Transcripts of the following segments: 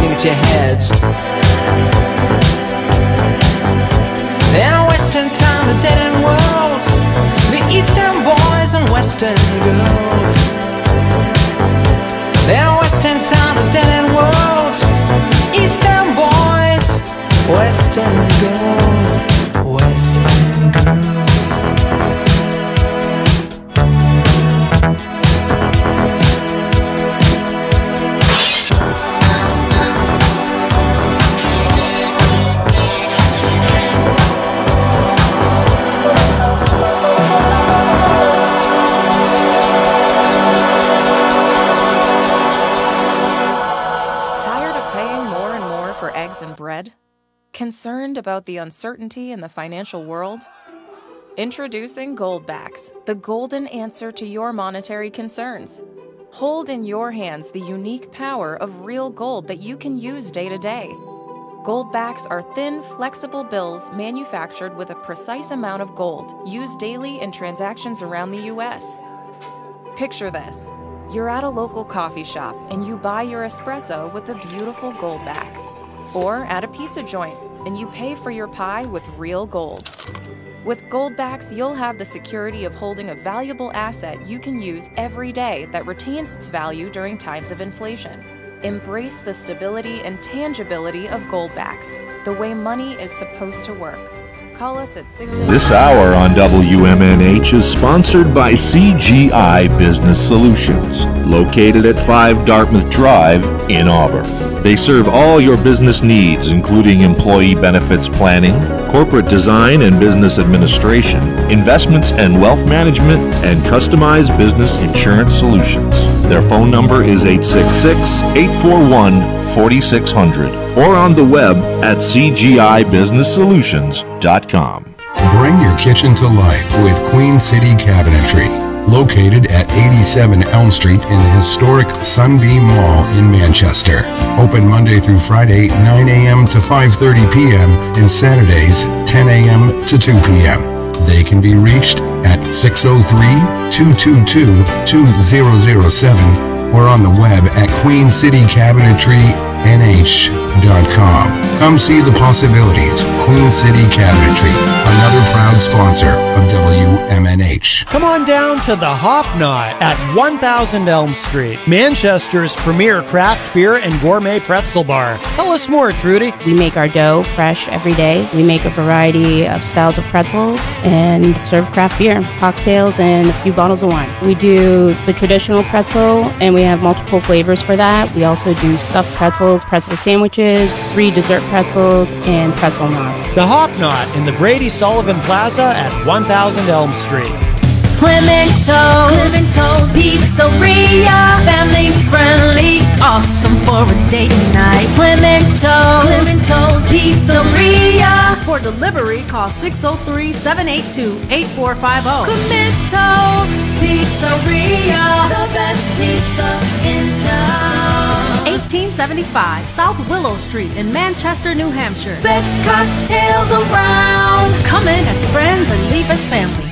looking at your head. In a western town, a dead-end world, the eastern boys and western girls. In a western town, a dead-end world, eastern boys, western girls, western girls. And bread? Concerned about the uncertainty in the financial world? Introducing Goldbacks, the golden answer to your monetary concerns. Hold in your hands the unique power of real gold that you can use day to day. Goldbacks are thin, flexible bills manufactured with a precise amount of gold used daily in transactions around the U.S. Picture this. You're at a local coffee shop and you buy your espresso with a beautiful Goldback. Or at a pizza joint, and you pay for your pie with real gold. With Goldbacks, you'll have the security of holding a valuable asset you can use every day that retains its value during times of inflation. Embrace the stability and tangibility of Goldbacks, the way money is supposed to work. Call us at 6... This hour on WMNH is sponsored by CGI Business Solutions, located at 5 Dartmouth Drive in Auburn. They serve all your business needs, including employee benefits planning, corporate design and business administration, investments and wealth management, and customized business insurance solutions. Their phone number is 866-841-4600 or on the web at cgibusinesssolutions.com. Bring your kitchen to life with Queen City Cabinetry, located at 87 Elm Street in the historic Sunbeam Mall in Manchester. Open Monday through Friday, 9 a.m. to 5:30 p.m. and Saturdays, 10 a.m. to 2 p.m. They can be reached at 603-222-2007 or on the web at queencitycabinetrynh.com. Come see the possibilities. Queen City Cabinetry, another proud sponsor of WMNH. Come on down to the Hop Knot at 1000 Elm Street, Manchester's premier craft beer and gourmet pretzel bar. Tell us more, Trudy. We make our dough fresh every day. We make a variety of styles of pretzels and serve craft beer, cocktails, and a few bottles of wine. We do the traditional pretzel, and we have multiple flavors for that. We also do stuffed pretzels, pretzel sandwiches, free dessert pretzels, and pretzel knots. The Hop Knot in the Brady Sullivan Plaza at 1000 Elm Street. Clemento's Pizzeria, family friendly, awesome for a date night. Clemento's Pizzeria. For delivery, call 603-782-8450. Clemento's Pizzeria, the best pizza in town. 1875 South Willow Street in Manchester, New Hampshire. Best cocktails around. Come in as friends and leave as family.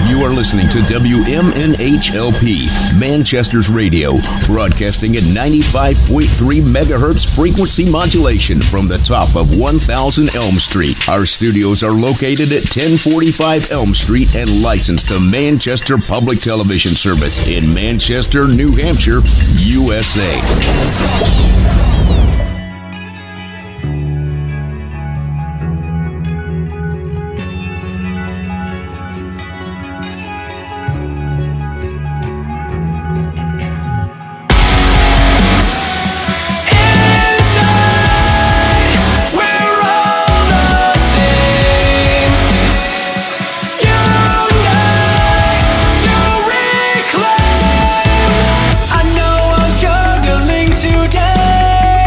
You are listening to WMNHLP, Manchester's radio, broadcasting at 95.3 megahertz frequency modulation from the top of 1000 Elm Street. Our studios are located at 1045 Elm Street and licensed to Manchester Public Television Service in Manchester, New Hampshire, USA. Today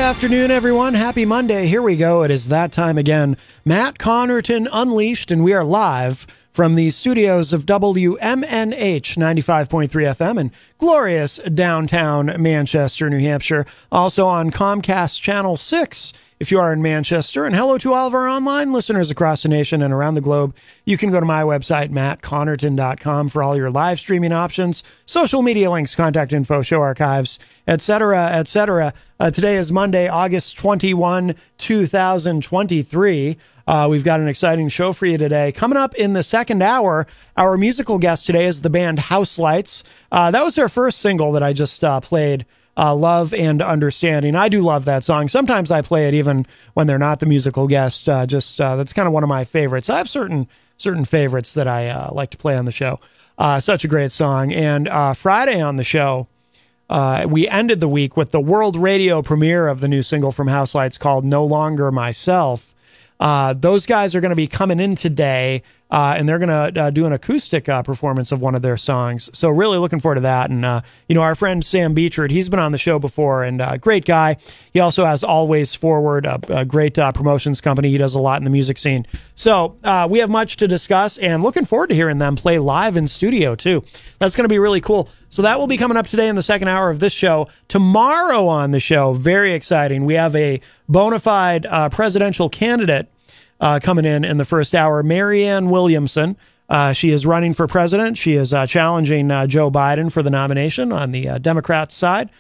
afternoon, everyone. Happy Monday. Here we go. It is that time again. Matt Connarton Unleashed, and we are live from the studios of WMNH 95.3 FM in glorious downtown Manchester, New Hampshire. Also on Comcast Channel 6 if you are in Manchester. And hello to all of our online listeners across the nation and around the globe. You can go to my website, mattconnerton.com, for all your live streaming options, social media links, contact info, show archives, etc., etc. Today is Monday, August 21, 2023. We've got an exciting show for you today. Coming up in the second hour, our musical guest today is the band House Lights. That was their first single that I just played, Love and Understanding. I do love that song. Sometimes I play it even when they're not the musical guest. That's kind of one of my favorites. I have certain favorites that I like to play on the show. Such a great song. And Friday on the show, we ended the week with the world radio premiere of the new single from House Lights called No Longer Myself. Those guys are going to be coming in today, and they're going to do an acoustic performance of one of their songs. So really looking forward to that. And, our friend Sam Beechard, he's been on the show before, and great guy. He also has Always Forward, a great promotions company. He does a lot in the music scene. So we have much to discuss, and looking forward to hearing them play live in studio, too. That's going to be really cool. So that will be coming up today in the second hour of this show. Tomorrow on the show, very exciting, we have a bona fide presidential candidate coming in the first hour, Marianne Williamson. She is running for president. She is challenging Joe Biden for the nomination on the Democrats' side.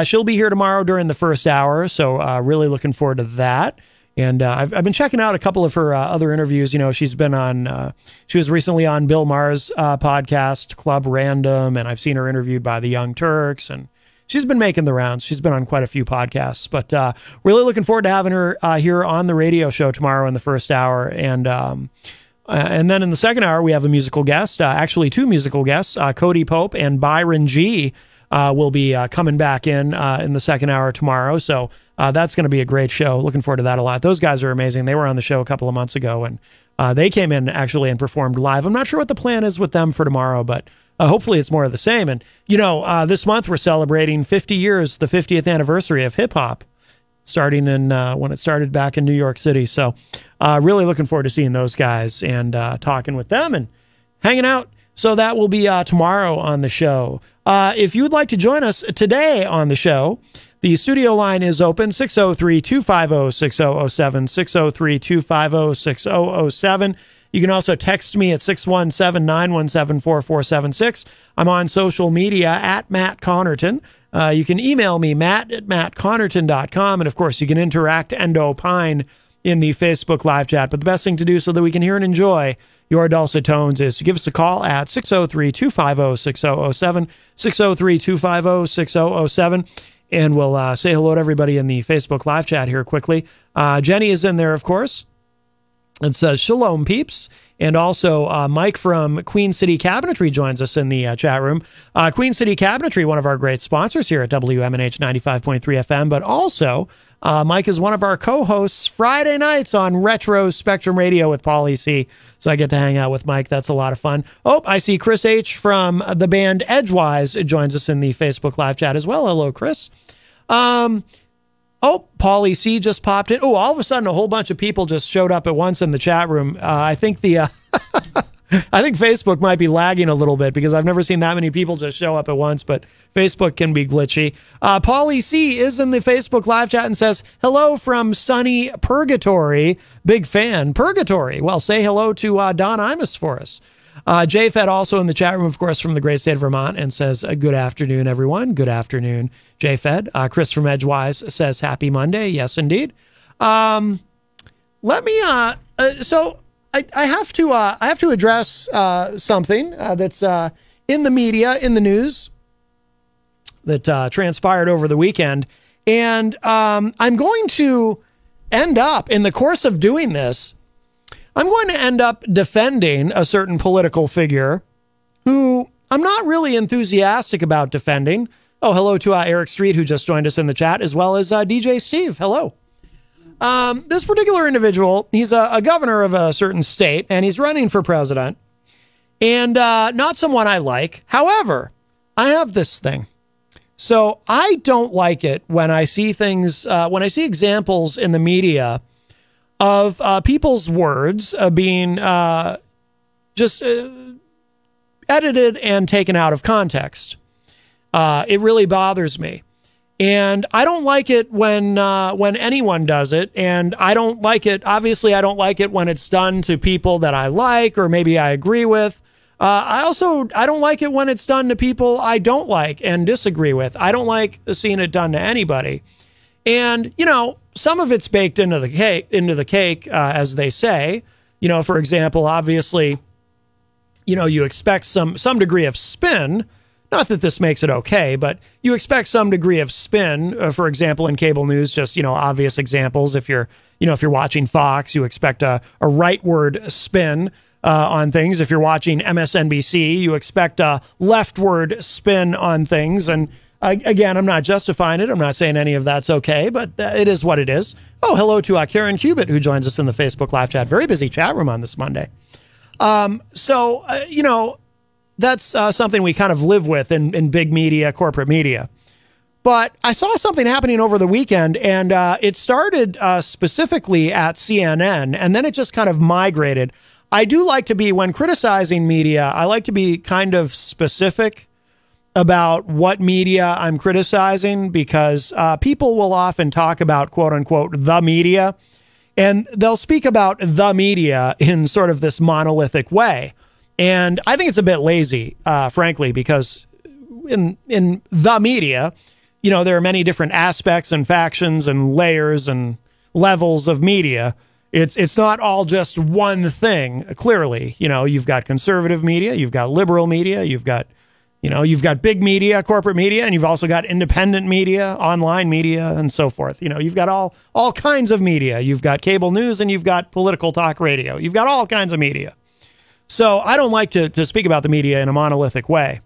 She'll be here tomorrow during the first hour, so really looking forward to that. And I've been checking out a couple of her other interviews. She's been on, she was recently on Bill Maher's podcast, Club Random, and I've seen her interviewed by the Young Turks, and she's been making the rounds. She's been on quite a few podcasts, but really looking forward to having her here on the radio show tomorrow in the first hour. And then in the second hour, we have a musical guest, actually two musical guests, Cody Pope and Byron G. Will be coming back in the second hour tomorrow. So that's going to be a great show. Looking forward to that a lot. Those guys are amazing. They were on the show a couple of months ago, and they came in actually and performed live. I'm not sure what the plan is with them for tomorrow, but hopefully it's more of the same. And, this month we're celebrating 50 years, the 50th anniversary of hip hop, starting in when it started back in New York City. So really looking forward to seeing those guys and talking with them and hanging out. So that will be tomorrow on the show. If you would like to join us today on the show, the studio line is open, 603-250-6007, 603-250-6007. You can also text me at 617-917-4476. I'm on social media at Matt Connarton. You can email me, matt@mattconnerton.com. And, of course, you can interact and opine in the Facebook live chat. But the best thing to do so that we can hear and enjoy your dulcet tones is to give us a call at 603-250-6007, 603-250-6007. And we'll say hello to everybody in the Facebook live chat here quickly. Jenny is in there, of course. It says, Shalom, peeps. And also Mike from Queen City Cabinetry joins us in the chat room. Queen City Cabinetry, one of our great sponsors here at WMNH 95.3 FM, but also Mike is one of our co-hosts Friday nights on Retro Spectrum Radio with Paulie C. So I get to hang out with Mike. That's a lot of fun. Oh, I see Chris H. from the band Edgewise joins us in the Facebook live chat as well. Hello, Chris. Oh, Paulie C just popped in. Oh, all of a sudden, a whole bunch of people just showed up at once in the chat room. I think I think Facebook might be lagging a little bit because I've never seen that many people just show up at once, but Facebook can be glitchy. Paulie C is in the Facebook live chat and says, hello from sunny Purgatory. Big fan. Purgatory. Well, say hello to Don Imus for us. JFed also in the chat room, of course, from the great state of Vermont, and says, good afternoon, everyone. Good afternoon, JFed. Chris from Edgewise says, happy Monday. Yes, indeed. Let me, so I have to address something that's in the media, in the news, that transpired over the weekend. And I'm going to end up, in the course of doing this, I'm going to end up defending a certain political figure who I'm not really enthusiastic about defending. Oh, hello to Eric Street, who just joined us in the chat, as well as DJ Steve. Hello. This particular individual, he's a governor of a certain state, and he's running for president, and not someone I like. However, I have this thing. So I don't like it when I see things, when I see examples in the media of people's words being just edited and taken out of context. It really bothers me. And I don't like it when anyone does it. And I don't like it. Obviously, I don't like it when it's done to people that I like or maybe I agree with. I don't like it when it's done to people I don't like and disagree with. I don't like seeing it done to anybody. And, you know, some of it's baked into the cake, as they say. You know, for example, obviously, you know, you expect some degree of spin. Not that this makes it okay, but you expect some degree of spin. For example, in cable news, just, you know, obvious examples. If you're watching Fox, you expect a rightward spin on things. If you're watching MSNBC, you expect a leftward spin on things. And again, I'm not justifying it. I'm not saying any of that's okay, but it is what it is. Oh, hello to Karen Cubitt, who joins us in the Facebook live chat. Very busy chat room on this Monday. You know, that's something we kind of live with in big media, corporate media. But I saw something happening over the weekend, and it started specifically at CNN, and then it just kind of migrated. I do like to be, when criticizing media, I like to be kind of specific about what media I'm criticizing, because people will often talk about, quote unquote, the media, and they'll speak about the media in sort of this monolithic way. And I think it's a bit lazy, frankly, because in the media, you know, there are many different aspects and factions and layers and levels of media. It's not all just one thing. Clearly, you know, you've got conservative media, you've got liberal media, you've got big media, corporate media, and you've also got independent media, online media, and so forth. You know, you've got all kinds of media. You've got cable news and you've got political talk radio. You've got all kinds of media. So I don't like to speak about the media in a monolithic way.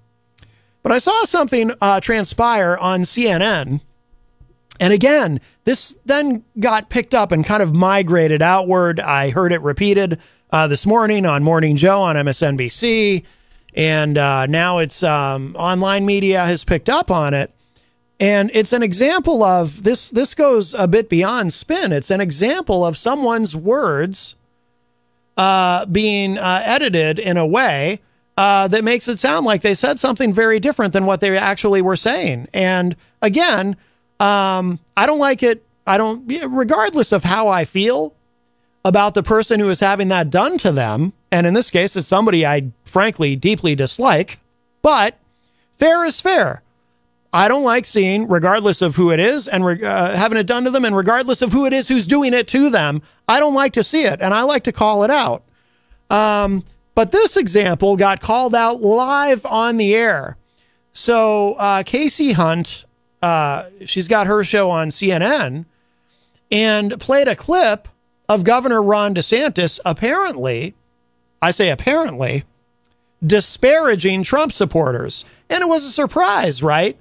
But I saw something transpire on CNN. And again, this then got picked up and kind of migrated outward. I heard it repeated this morning on Morning Joe on MSNBC. And now it's online media has picked up on it. And it's an example of this. This goes a bit beyond spin. It's an example of someone's words being edited in a way that makes it sound like they said something very different than what they actually were saying. And again, I don't like it. Regardless of how I feel about the person who is having that done to them, and in this case, it's somebody I frankly deeply dislike, but fair is fair. I don't like seeing, regardless of who it is, and having it done to them, and regardless of who it is who's doing it to them, I don't like to see it, and I like to call it out. But this example got called out live on the air. So Casey Hunt, she's got her show on CNN, and played a clip of Governor Ron DeSantis, apparently, I say apparently, disparaging Trump supporters. And it was a surprise, right?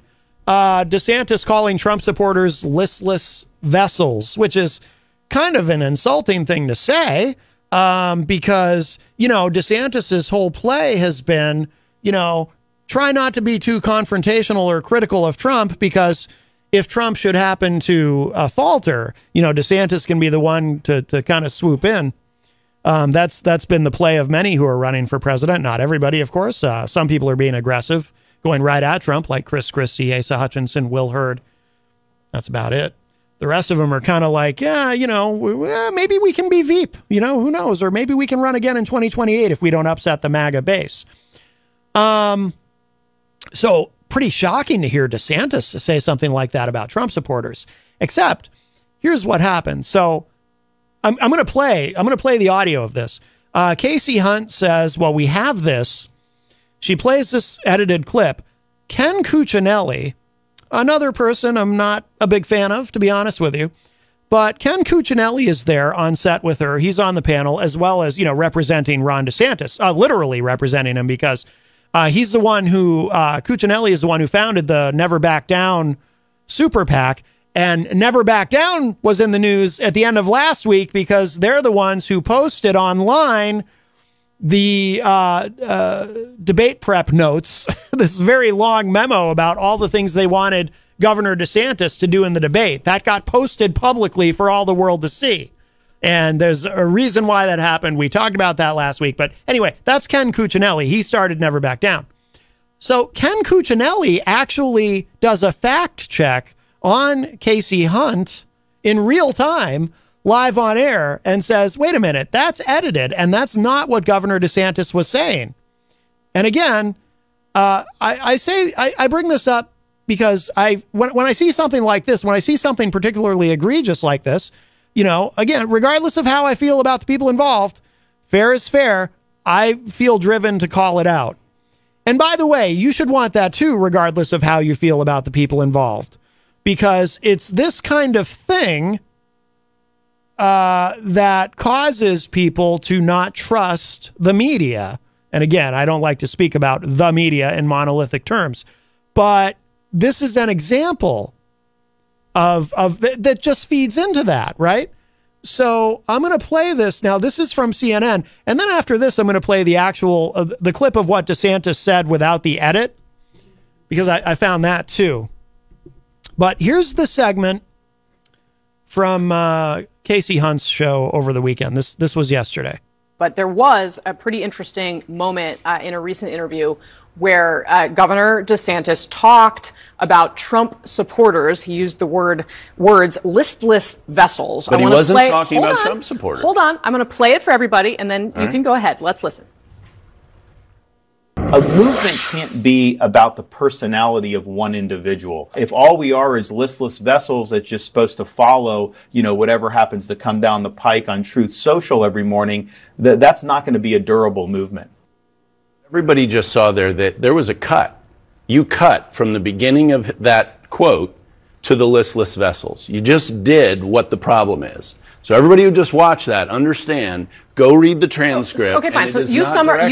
DeSantis calling Trump supporters listless vessels, which is kind of an insulting thing to say, because, you know, DeSantis's whole play has been, you know, try not to be too confrontational or critical of Trump, because if Trump should happen to falter, you know, DeSantis can be the one to kind of swoop in. That's been the play of many who are running for president. Not everybody, of course. Some people are being aggressive, going right at Trump, like Chris Christie, Asa Hutchinson, Will Hurd. That's about it. The rest of them are kind of like, yeah, you know, maybe we can be Veep, you know, who knows? Or maybe we can run again in 2028 if we don't upset the MAGA base. So pretty shocking to hear DeSantis say something like that about Trump supporters. Except, here's what happened. So I'm going to play the audio of this. Casey Hunt says, well, we have this. She plays this edited clip. Ken Cuccinelli, another person I'm not a big fan of, to be honest with you, but Ken Cuccinelli is there on set with her. He's on the panel, as well as, you know, representing Ron DeSantis, literally representing him, because he's the one who, Cuccinelli is the one who founded the Never Back Down super PAC. And Never Back Down was in the news at the end of last week because they're the ones who posted online the debate prep notes, this very long memo about all the things they wanted Governor DeSantis to do in the debate. That got posted publicly for all the world to see. And there's a reason why that happened. We talked about that last week. But anyway, that's Ken Cuccinelli. He started Never Back Down. So Ken Cuccinelli actually does a fact check on Casey Hunt in real time, live on air, and says, wait a minute, that's edited, and that's not what Governor DeSantis was saying. And again, I bring this up because when I see something like this, when I see something particularly egregious like this, you know, again, regardless of how I feel about the people involved, fair is fair. I feel driven to call it out. And by the way, you should want that too, regardless of how you feel about the people involved, because it's this kind of thing that causes people to not trust the media. And again, I don't like to speak about the media in monolithic terms, but this is an example of that just feeds into that, right? So I'm going to play this now. This is from CNN, and then after this, I'm going to play the actual the clip of what DeSantis said without the edit, because I found that too. But here's the segment from Casey Hunt's show over the weekend. This was yesterday. But there was a pretty interesting moment in a recent interview where Governor DeSantis talked about Trump supporters. He used the words listless vessels. But he wasn't talking about Trump supporters. Hold on. I'm going to play it for everybody, and then you can go ahead. Let's listen. A movement can't be about the personality of one individual. If all we are is listless vessels that's just supposed to follow, you know, whatever happens to come down the pike on Truth Social every morning, that's not going to be a durable movement. Everybody just saw there that there was a cut. You cut from the beginning of that quote to the listless vessels. You just did what the problem is. So everybody who just watched that, understand, go read the transcript. Okay, fine. So you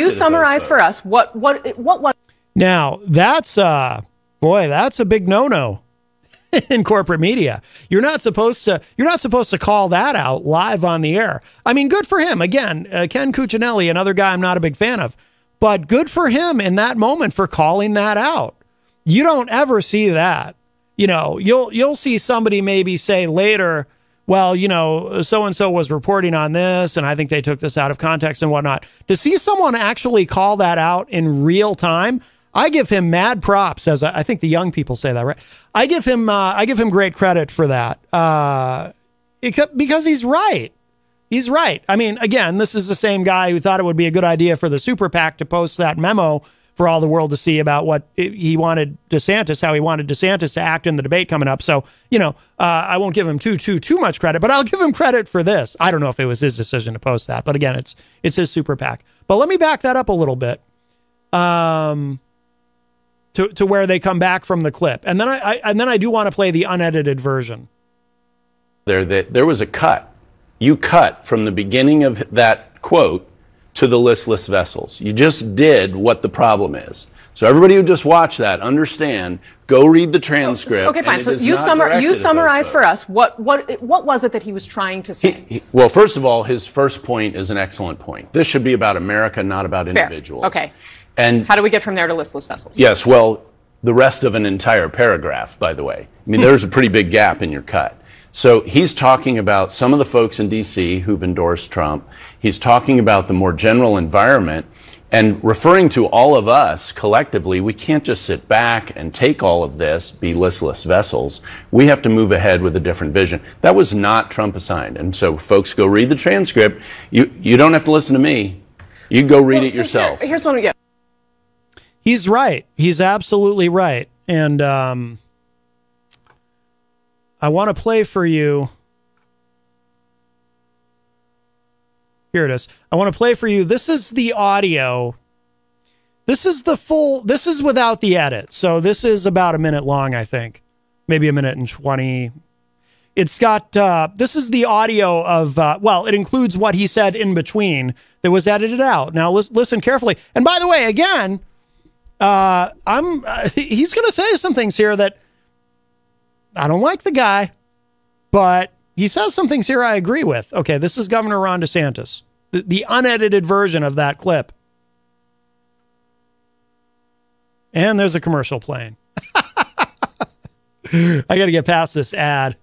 summarize for us what was. Now, that's boy, that's a big no-no in corporate media. You're not supposed to call that out live on the air. I mean, good for him. Again, Ken Cuccinelli, another guy I'm not a big fan of, but good for him in that moment for calling that out. You don't ever see that. You know, you'll see somebody maybe say later, well, you know, so-and-so was reporting on this, and I think they took this out of context and whatnot. To see someone actually call that out in real time, I give him mad props, as I think the young people say that, right? I give him great credit for that, because he's right. He's right. I mean, again, this is the same guy who thought it would be a good idea for the super PAC to post that memo for all the world to see about what he wanted DeSantis, how he wanted DeSantis to act in the debate coming up. So, you know, I won't give him too much credit, but I'll give him credit for this. I don't know if it was his decision to post that, but again, it's his super PAC. But let me back that up a little bit, to where they come back from the clip, and then I do want to play the unedited version. There was a cut. You cut from the beginning of that quote to the listless vessels. You just did what the problem is. So everybody who just watched that, understand, go read the transcript. Okay, fine. So you summarize for us what was it that he was trying to say? Well, first of all, his first point is an excellent point. This should be about America, not about individuals. Okay. And how do we get from there to listless vessels? Yes, well, the rest of an entire paragraph, by the way. I mean, there's a pretty big gap in your cut. So he's talking about some of the folks in D.C. who've endorsed Trump. He's talking about the more general environment and referring to all of us collectively. We can't just sit back and take all of this, be listless vessels. We have to move ahead with a different vision. That was not Trump assigned. And so folks, go read the transcript. You don't have to listen to me. You go read it yourself. Here's what we get. He's right. He's absolutely right. And I want to play for you. Here it is. I want to play for you. This is the audio. This is the full. This is without the edit. So this is about a minute long, I think. Maybe a minute and 20. It's got, this is the audio of, well, it includes what he said in between that was edited out. Now, listen carefully. And by the way, again, he's going to say some things here that I don't like the guy, but he says some things here I agree with. Okay, this is Governor Ron DeSantis, the unedited version of that clip. And there's a commercial playing. I got to get past this ad.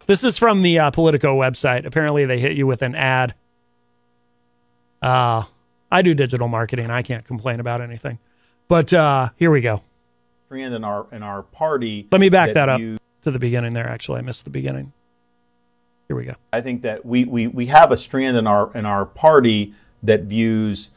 This is from the Politico website. Apparently they hit you with an ad. I do digital marketing. I can't complain about anything. But here we go. Strand in our party. Let me back that up to the beginning there. Actually, I missed the beginning. Here we go. I think that we have a strand in our party that views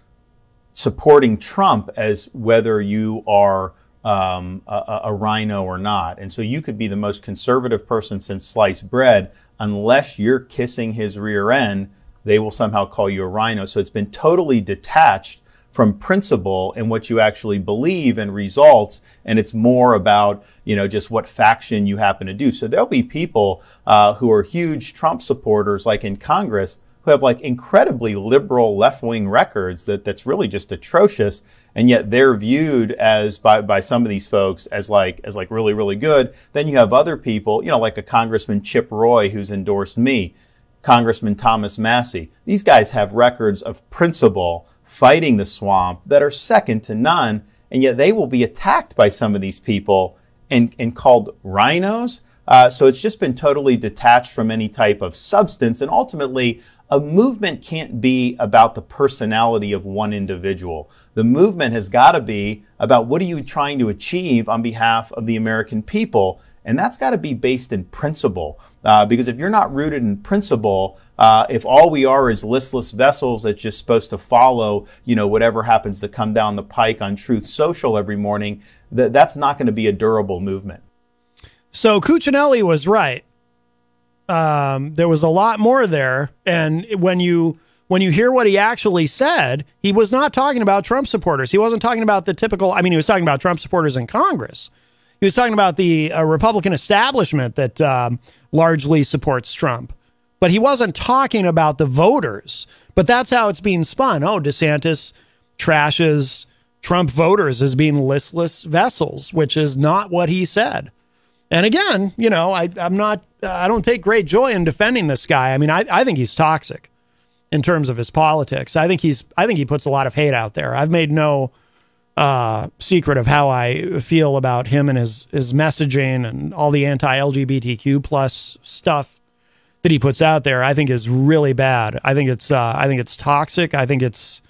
supporting Trump as whether you are a rhino or not. And so you could be the most conservative person since sliced bread. Unless you're kissing his rear end, they will somehow call you a rhino. So it's been totally detached from principle and what you actually believe and results. And it's more about, just what faction you happen to do. So there'll be people who are huge Trump supporters, like in Congress, who have like incredibly liberal left-wing records that's really just atrocious. And yet they're viewed as by some of these folks as like really, really good. Then you have other people, like a Congressman Chip Roy, who's endorsed me, Congressman Thomas Massey. These guys have records of principle fighting the swamp that are second to none. And yet they will be attacked by some of these people and called rhinos. So it's just been totally detached from any type of substance. And ultimately, a movement can't be about the personality of one individual. The movement has got to be about what are you trying to achieve on behalf of the American people. And that's got to be based in principle. Because if you're not rooted in principle, if all we are is listless vessels that's just supposed to follow, whatever happens to come down the pike on Truth Social every morning, that's not going to be a durable movement. So Cuccinelli was right. There was a lot more there. And when you hear what he actually said, he was not talking about Trump supporters. He wasn't talking about the typical, he was talking about Trump supporters in Congress. He was talking about the Republican establishment that largely supports Trump. But he wasn't talking about the voters. But that's how it's being spun. Oh, DeSantis trashes Trump voters as being listless vessels, which is not what he said. And again, I don't take great joy in defending this guy. I think he's toxic in terms of his politics. I think he puts a lot of hate out there. I've made no secret of how I feel about him and his messaging and all the anti-LGBTQ plus stuff that he puts out there. I think is really bad. I think it's toxic. I think it's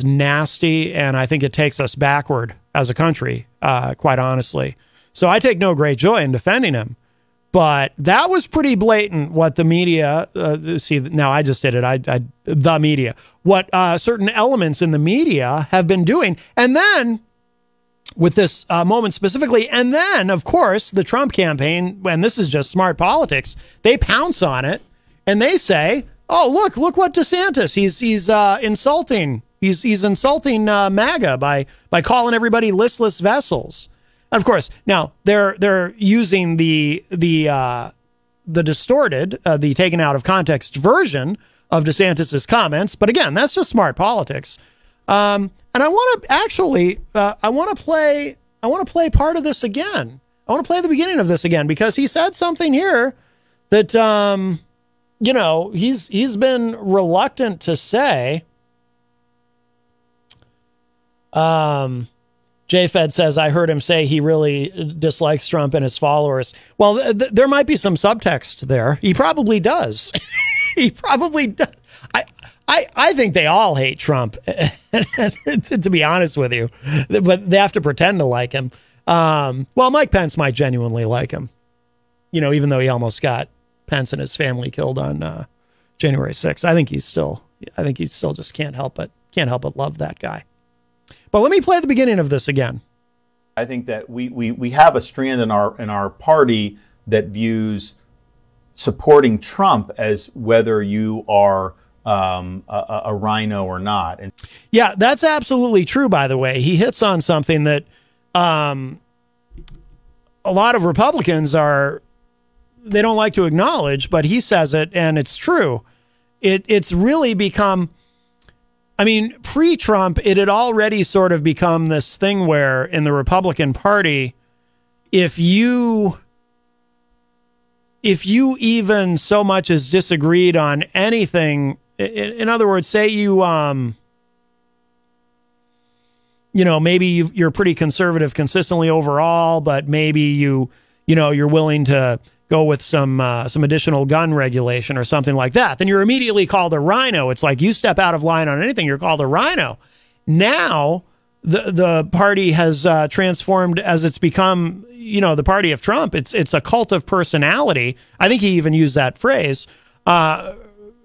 nasty, and I think it takes us backward as a country, quite honestly. So I take no great joy in defending him. But that was pretty blatant what the media, see, now I just did it, the media, what certain elements in the media have been doing. And then, with this moment specifically, and then, of course, the Trump campaign, and this is just smart politics, they pounce on it, and they say, oh, look what DeSantis, he's insulting, he's insulting MAGA by calling everybody listless vessels. And of course, now they're using the distorted, the taken out of context version of DeSantis's comments. But again, that's just smart politics. And I want to play part of this again. I want to play the beginning of this again because he said something here that he's been reluctant to say. JFed says, I heard him say he really dislikes Trump and his followers. Well, there might be some subtext there. He probably does. He probably does. I think they all hate Trump, to be honest with you. But they have to pretend to like him. Well, Mike Pence might genuinely like him. Even though he almost got Pence and his family killed on January 6th. I think he still just can't help but love that guy. But let me play the beginning of this again. I think that we have a strand in our party that views supporting Trump as whether you are a rhino or not. And yeah, that's absolutely true, by the way. He hits on something that a lot of Republicans they don't like to acknowledge, but he says it, and it's true. It's really become... pre-Trump, it had already sort of become this thing where in the Republican Party, if you even so much as disagreed on anything, in other words, say you maybe you're pretty conservative consistently overall, but maybe you're willing to go with some additional gun regulation or something like that, then you're immediately called a rhino. It's like you step out of line on anything, you're called a rhino. Now the party has transformed as it's become, the party of Trump. It's a cult of personality. I think he even used that phrase,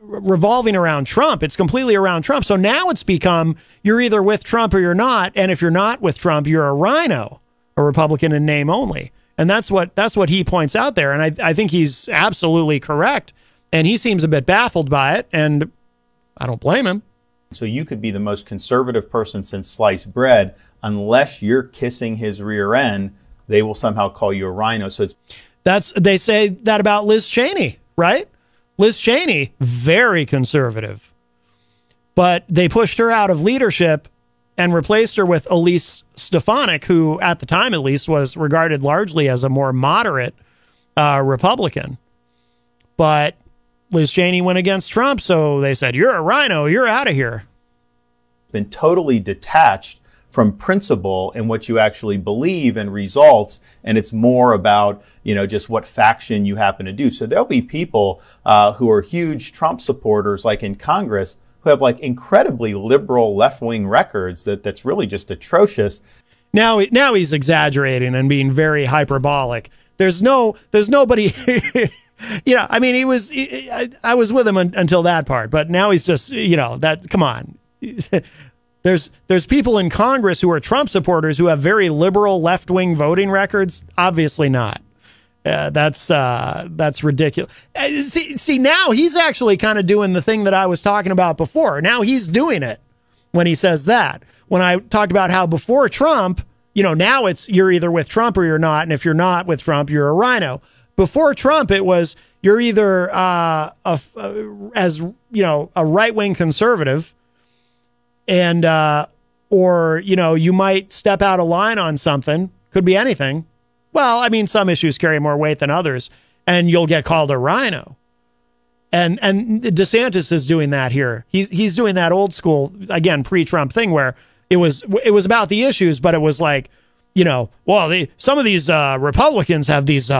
revolving around Trump. It's completely around Trump. So now it's become you're either with Trump or you're not. And if you're not with Trump, you're a rhino, a Republican in name only. And that's what he points out there. And I think he's absolutely correct. And he seems a bit baffled by it. And I don't blame him. So you could be the most conservative person since sliced bread. Unless you're kissing his rear end, they will somehow call you a rhino. So they say that about Liz Cheney, right? Liz Cheney, very conservative. But they pushed her out of leadership and replaced her with Elise Stefanik, who at the time at least was regarded largely as a more moderate Republican. But Liz Cheney went against Trump, so they said, you're a rhino, you're out of here. Been totally detached from principle and what you actually believe and results, and it's more about, just what faction you happen to do. So there'll be people who are huge Trump supporters, like in Congress, who have like incredibly liberal left-wing records that's really just atrocious. Now he's exaggerating and being very hyperbolic. There's nobody, I was with him until that part, but now he's just, come on. There's people in Congress who are Trump supporters who have very liberal left-wing voting records. Obviously not. That's ridiculous. See, now he's actually kind of doing the thing that I was talking about before. Now he's doing it when he says that. When I talked about how before Trump, now it's you're either with Trump or you're not. And if you're not with Trump, you're a rhino. Before Trump, it was you're either a right-wing conservative and or you might step out of line on something. Could be anything. Well, I mean, some issues carry more weight than others, and you'll get called a rhino. And DeSantis is doing that here. He's doing that old school, again, pre-Trump thing where it was about the issues, but it was like, some of these Republicans have these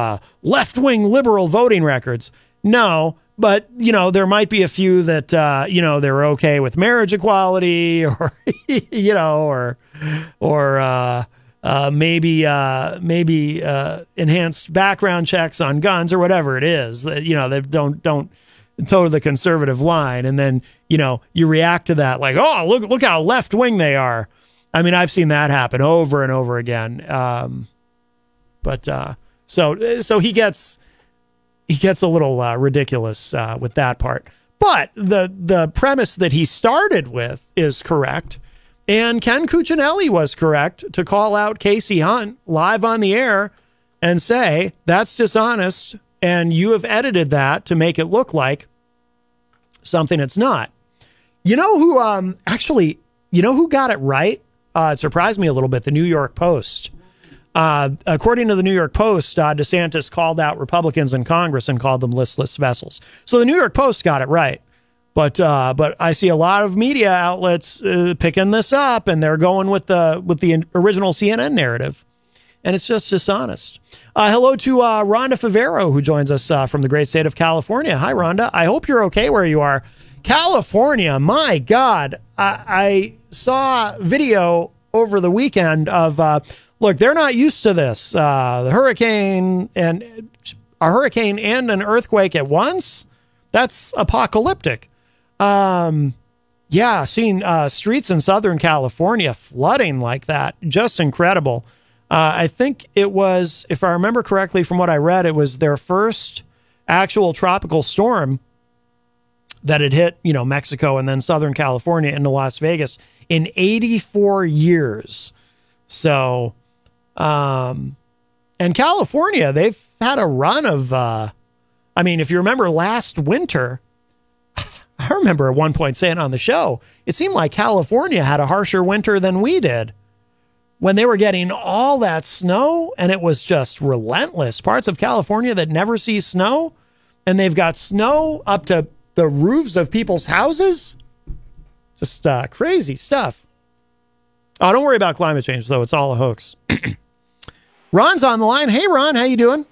left-wing liberal voting records. No, but, there might be a few that, they're okay with marriage equality or, maybe enhanced background checks on guns or whatever it is. They don't toe the conservative line, and then you react to that like, oh, look how left wing they are. I mean, I've seen that happen over and over again. So he gets a little ridiculous with that part. But the premise that he started with is correct. And Ken Cuccinelli was correct to call out Casey Hunt live on the air and say, that's dishonest, and you have edited that to make it look like something it's not. You know who who got it right? It surprised me a little bit, the New York Post. According to the New York Post, DeSantis called out Republicans in Congress and called them listless vessels. So the New York Post got it right. But I see a lot of media outlets picking this up, and they're going with the original CNN narrative, and it's just dishonest. Hello to Rhonda Favero, who joins us from the great state of California. Hi, Rhonda. I hope you're okay where you are. California, my God. I saw video over the weekend of, look, they're not used to this. The hurricane and an earthquake at once. That's apocalyptic. Seeing streets in Southern California flooding like that, just incredible. I think it was, if I remember correctly from what I read, it was their first actual tropical storm that had hit, Mexico and then Southern California into Las Vegas in 84 years. So, and California, they've had a run of, if you remember last winter, I remember at one point saying on the show, it seemed like California had a harsher winter than we did when they were getting all that snow, and it was just relentless. Parts of California that never see snow, and they've got snow up to the roofs of people's houses. Just crazy stuff. Oh, don't worry about climate change, though. It's all a hoax. Ron's on the line. Hey, Ron, how you doing?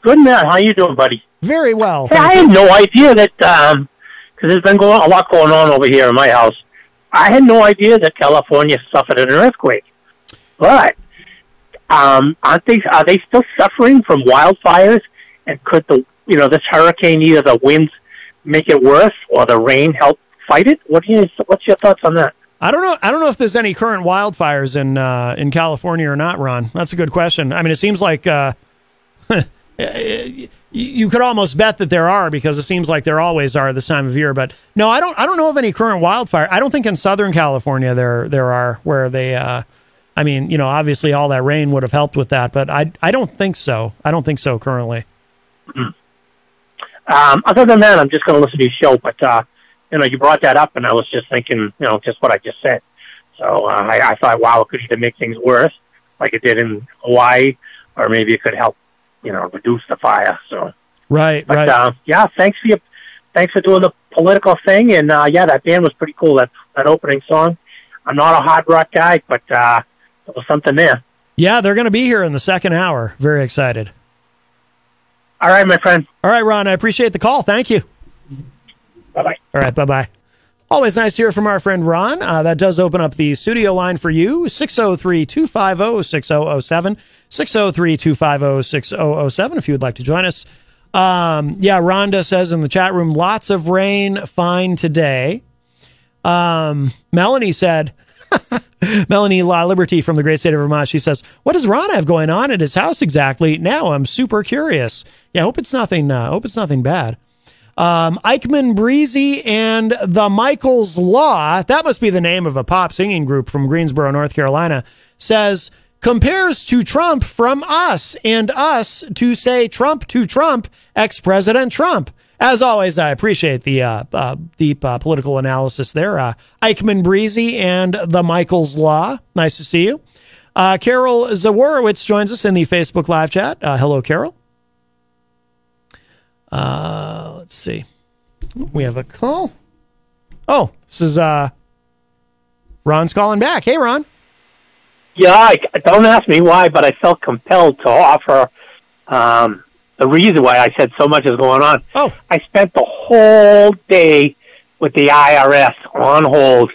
Good, man. How you doing, buddy? Very well. Hey, I had no idea that, because there's been a lot going on over here in my house. I had no idea that California suffered an earthquake. But are they still suffering from wildfires? And could this hurricane, either the winds make it worse or the rain help fight it? What's your thoughts on that? I don't know if there's any current wildfires in California or not, Ron. That's a good question. I mean, it seems like you could almost bet that there are, because it seems like there always are this time of year. But no, I don't know of any current wildfire. I don't think in Southern California there are, where they. I mean, obviously all that rain would have helped with that, but I don't think so. I don't think so currently. Other than that, I'm just going to listen to your show. But you brought that up, and I was just thinking, just what I just said. So I thought, wow, it could either make things worse, like it did in Hawaii, or maybe it could help, reduce the fire. So right. Yeah, thanks for doing the political thing, and that band was pretty cool. That opening song. I'm not a hard rock guy, but there was something there. Yeah, they're going to be here in the second hour. Very excited. All right, my friend. All right, Ron, I appreciate the call. Thank you. Bye-bye. All right, bye-bye. Always nice to hear from our friend Ron. That does open up the studio line for you, 603-250-6007, 603-250-6007, if you would like to join us. Rhonda says in the chat room, lots of rain, fine today. Melanie said, Melanie La Liberty from the great state of Vermont, she says, what does Ron have going on at his house exactly? Now I'm super curious. Yeah, hope it's nothing bad. Eichmann Breezy and the Michael's Law, that must be the name of a pop singing group from Greensboro, North Carolina, says, compares to Trump from us, and us to say Trump to Trump, ex-President Trump. As always, I appreciate the deep political analysis there. Eichmann Breezy and the Michael's Law. Nice to see you. Carol Zaworowitz joins us in the Facebook live chat. Hello, Carol. Let's see. We have a call. Oh, this is Ron's calling back. Hey, Ron. Yeah, don't ask me why, but I felt compelled to offer the reason why I said so much is going on. Oh. I spent the whole day with the IRS on hold,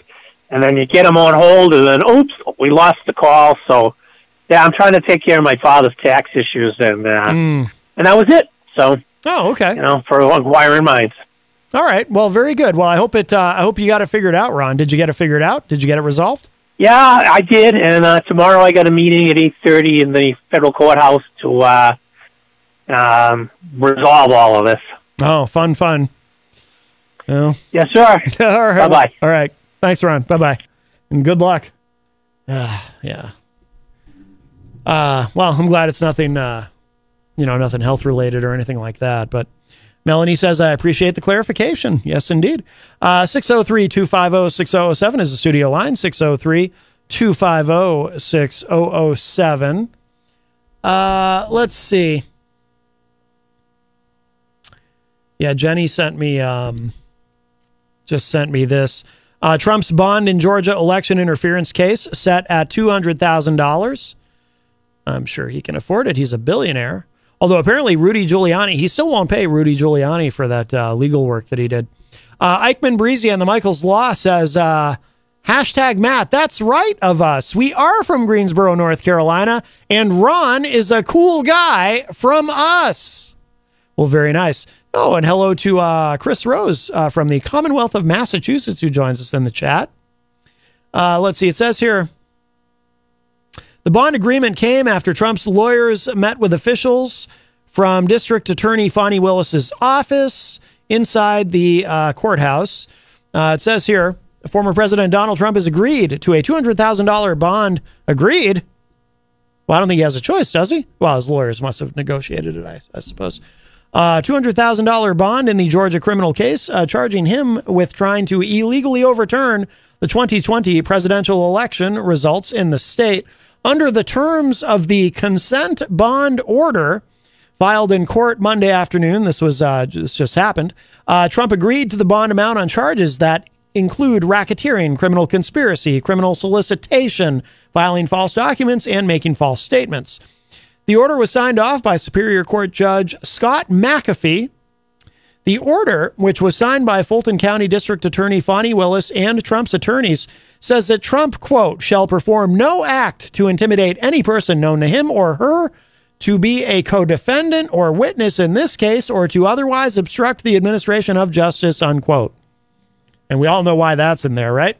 and then you get them on hold, and then, oops, we lost the call. So, yeah, I'm trying to take care of my father's tax issues, and that was it. So, oh, okay. For inquiring minds. All right. Well, very good. Well, I hope you got it figured out, Ron. Did you get it figured out? Did you get it resolved? Yeah, I did, and tomorrow I got a meeting at 8:30 in the federal courthouse to resolve all of this. Oh, fun. Oh. Yes, sir. All right. Bye-bye. All right. Thanks, Ron. Bye-bye. And good luck. Yeah. Well, I'm glad it's nothing, nothing health related or anything like that. But Melanie says, I appreciate the clarification. Yes, indeed. 603-250-6007 is the studio line. 603-250-6007. Let's see. Yeah, Jenny sent me, just sent me this. Trump's bond in Georgia election interference case set at $200,000. I'm sure he can afford it. He's a billionaire. Although apparently Rudy Giuliani, he still won't pay Rudy Giuliani for that legal work that he did. Eichmann Breezy and the Michael's Law says, hashtag Matt, that's right of us. We are from Greensboro, North Carolina, and Ron is a cool guy from us. Well, very nice. Oh, and hello to Chris Rose from the Commonwealth of Massachusetts who joins us in the chat. Let's see, it says here, the bond agreement came after Trump's lawyers met with officials from District Attorney Fani Willis's office inside the courthouse. It says here, former President Donald Trump has agreed to a $200,000 bond. Agreed? Well, I don't think he has a choice, does he? Well, his lawyers must have negotiated it, I suppose. $200,000 bond in the Georgia criminal case, charging him with trying to illegally overturn the 2020 presidential election results in the state. Under the terms of the consent bond order filed in court Monday afternoon, this just happened, Trump agreed to the bond amount on charges that include racketeering, criminal conspiracy, criminal solicitation, filing false documents, and making false statements. The order was signed off by Superior Court Judge Scott McAfee. The order, which was signed by Fulton County District Attorney Fonnie Willis and Trump's attorneys, says that Trump, quote, shall perform no act to intimidate any person known to him or her to be a co-defendant or witness in this case or to otherwise obstruct the administration of justice, unquote. And we all know why that's in there, right?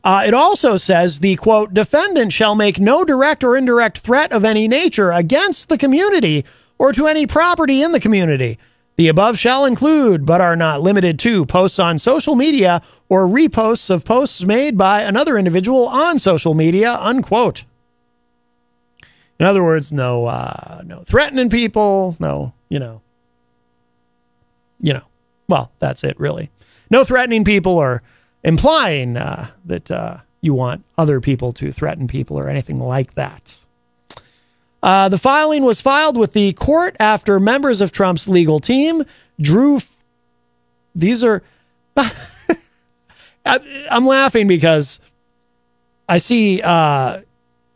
It also says the, quote, defendant shall make no direct or indirect threat of any nature against the community or to any property in the community. The above shall include, but are not limited to, posts on social media or reposts of posts made by another individual on social media, unquote. In other words, no threatening people, well, that's it, really. No threatening people or implying that you want other people to threaten people or anything like that. The filing was filed with the court after members of Trump's legal team drew... These are... I'm laughing because I see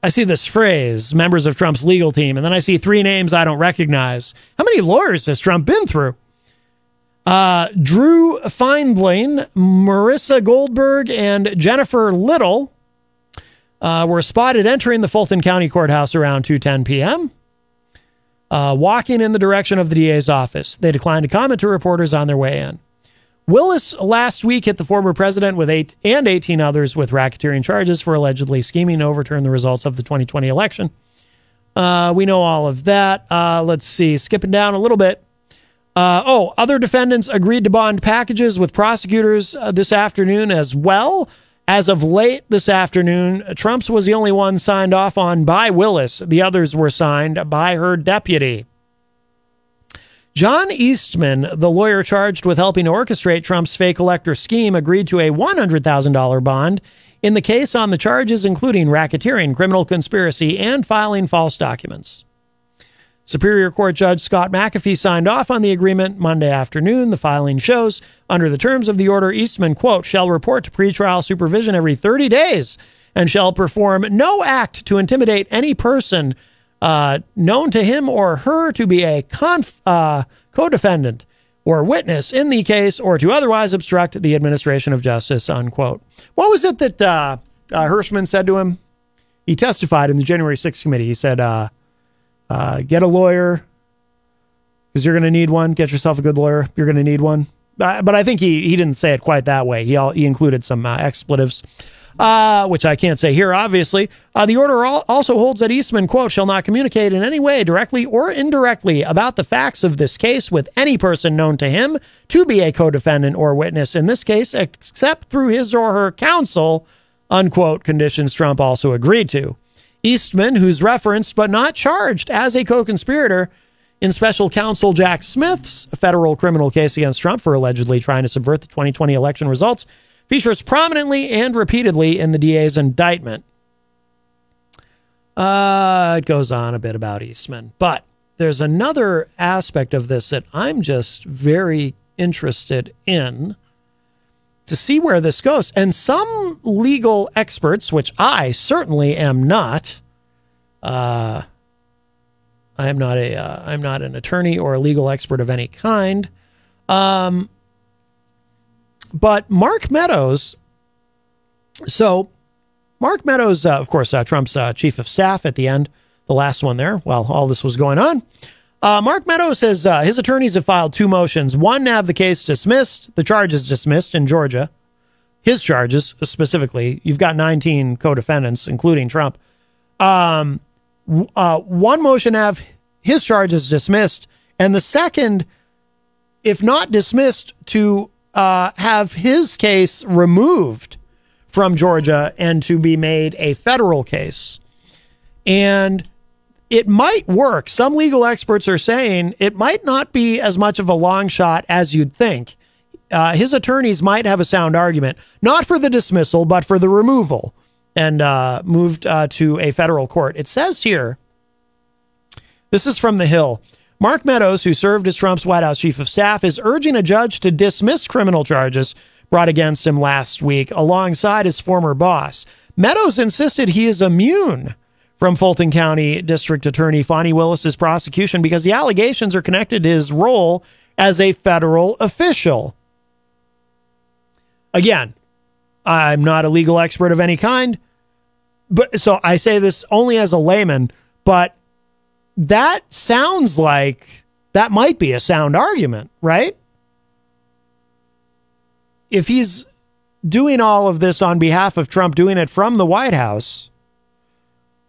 this phrase, members of Trump's legal team, and then I see three names I don't recognize. How many lawyers has Trump been through? Drew Feinblain, Marissa Goldberg, and Jennifer Little were spotted entering the Fulton County Courthouse around 2:10 p.m., walking in the direction of the DA's office. They declined to comment to reporters on their way in. Willis last week hit the former president with 18 others with racketeering charges for allegedly scheming to overturn the results of the 2020 election. We know all of that. Let's see, skipping down a little bit. Other defendants agreed to bond packages with prosecutors this afternoon as well. As of late this afternoon, Trump's was the only one signed off on by Willis. The others were signed by her deputy. John Eastman, the lawyer charged with helping to orchestrate Trump's fake elector scheme, agreed to a $100,000 bond in the case on the charges including racketeering, criminal conspiracy, and filing false documents. Superior Court Judge Scott McAfee signed off on the agreement Monday afternoon. The filing shows, under the terms of the order, Eastman, quote, shall report to pretrial supervision every 30 days and shall perform no act to intimidate any person known to him or her to be a co-defendant or witness in the case or to otherwise obstruct the administration of justice, unquote. What was it that Hirschman said to him? He testified in the January 6th committee. He said, get a lawyer because you're going to need one. Get yourself a good lawyer. You're going to need one. But I think he didn't say it quite that way. He included some expletives, which I can't say here, obviously. The order also holds that Eastman, quote, shall not communicate in any way, directly or indirectly, about the facts of this case with any person known to him to be a co-defendant or witness in this case, except through his or her counsel, unquote, conditions Trump also agreed to. Eastman, who's referenced but not charged as a co-conspirator in special counsel Jack Smith's federal criminal case against Trump for allegedly trying to subvert the 2020 election results, features prominently and repeatedly in the DA's indictment. It goes on a bit about Eastman, but there's another aspect of this that I'm just very interested in to see where this goes. And some legal experts, which I certainly am not, I'm not an attorney or a legal expert of any kind. But Mark Meadows, of course, Trump's chief of staff at the end, the last one there, while all this was going on. Mark Meadows says his attorneys have filed two motions. One, to have the case dismissed, the charges dismissed in Georgia. His charges, specifically. You've got 19 co-defendants, including Trump. One motion to have his charges dismissed, and the second, if not dismissed, to have his case removed from Georgia and to be made a federal case. And it might work. Some legal experts are saying it might not be as much of a long shot as you'd think. His attorneys might have a sound argument, not for the dismissal, but for the removal and moved to a federal court. It says here, this is from The Hill, Mark Meadows, who served as Trump's White House chief of staff, is urging a judge to dismiss criminal charges brought against him last week alongside his former boss. Meadows insisted he is immune from Fulton County District Attorney Fonnie Willis's prosecution because the allegations are connected to his role as a federal official. Again, I'm not a legal expert of any kind, but so I say this only as a layman, but that sounds like that might be a sound argument, right? If he's doing all of this on behalf of Trump, doing it from the White House,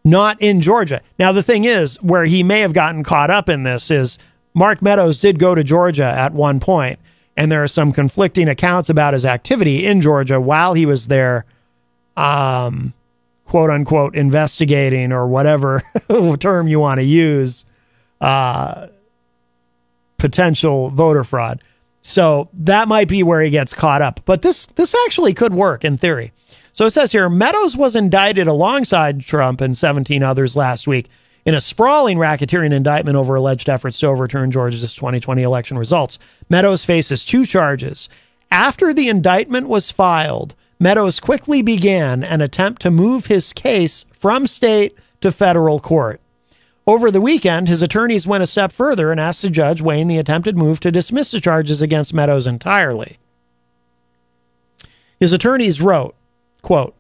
not in Georgia. Now, the thing is, where he may have gotten caught up in this is Mark Meadows did go to Georgia at one point, and there are some conflicting accounts about his activity in Georgia while he was there, quote unquote, investigating or whatever term you want to use, potential voter fraud. So that might be where he gets caught up. But this actually could work in theory. So it says here, Meadows was indicted alongside Trump and 17 others last week in a sprawling racketeering indictment over alleged efforts to overturn Georgia's 2020 election results. Meadows faces 2 charges. After the indictment was filed, Meadows quickly began an attempt to move his case from state to federal court. Over the weekend, his attorneys went a step further and asked the judge weighing the attempted move to dismiss the charges against Meadows entirely. His attorneys wrote, quote,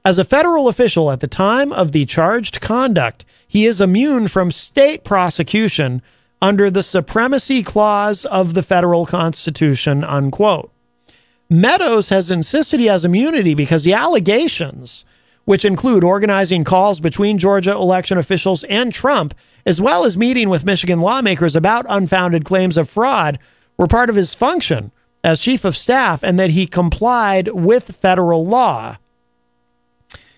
"As a federal official at the time of the charged conduct, he is immune from state prosecution under the Supremacy Clause of the federal Constitution," unquote. Meadows has insisted he has immunity because the allegations, which include organizing calls between Georgia election officials and Trump, as well as meeting with Michigan lawmakers about unfounded claims of fraud, were part of his function as chief of staff and that he complied with federal law.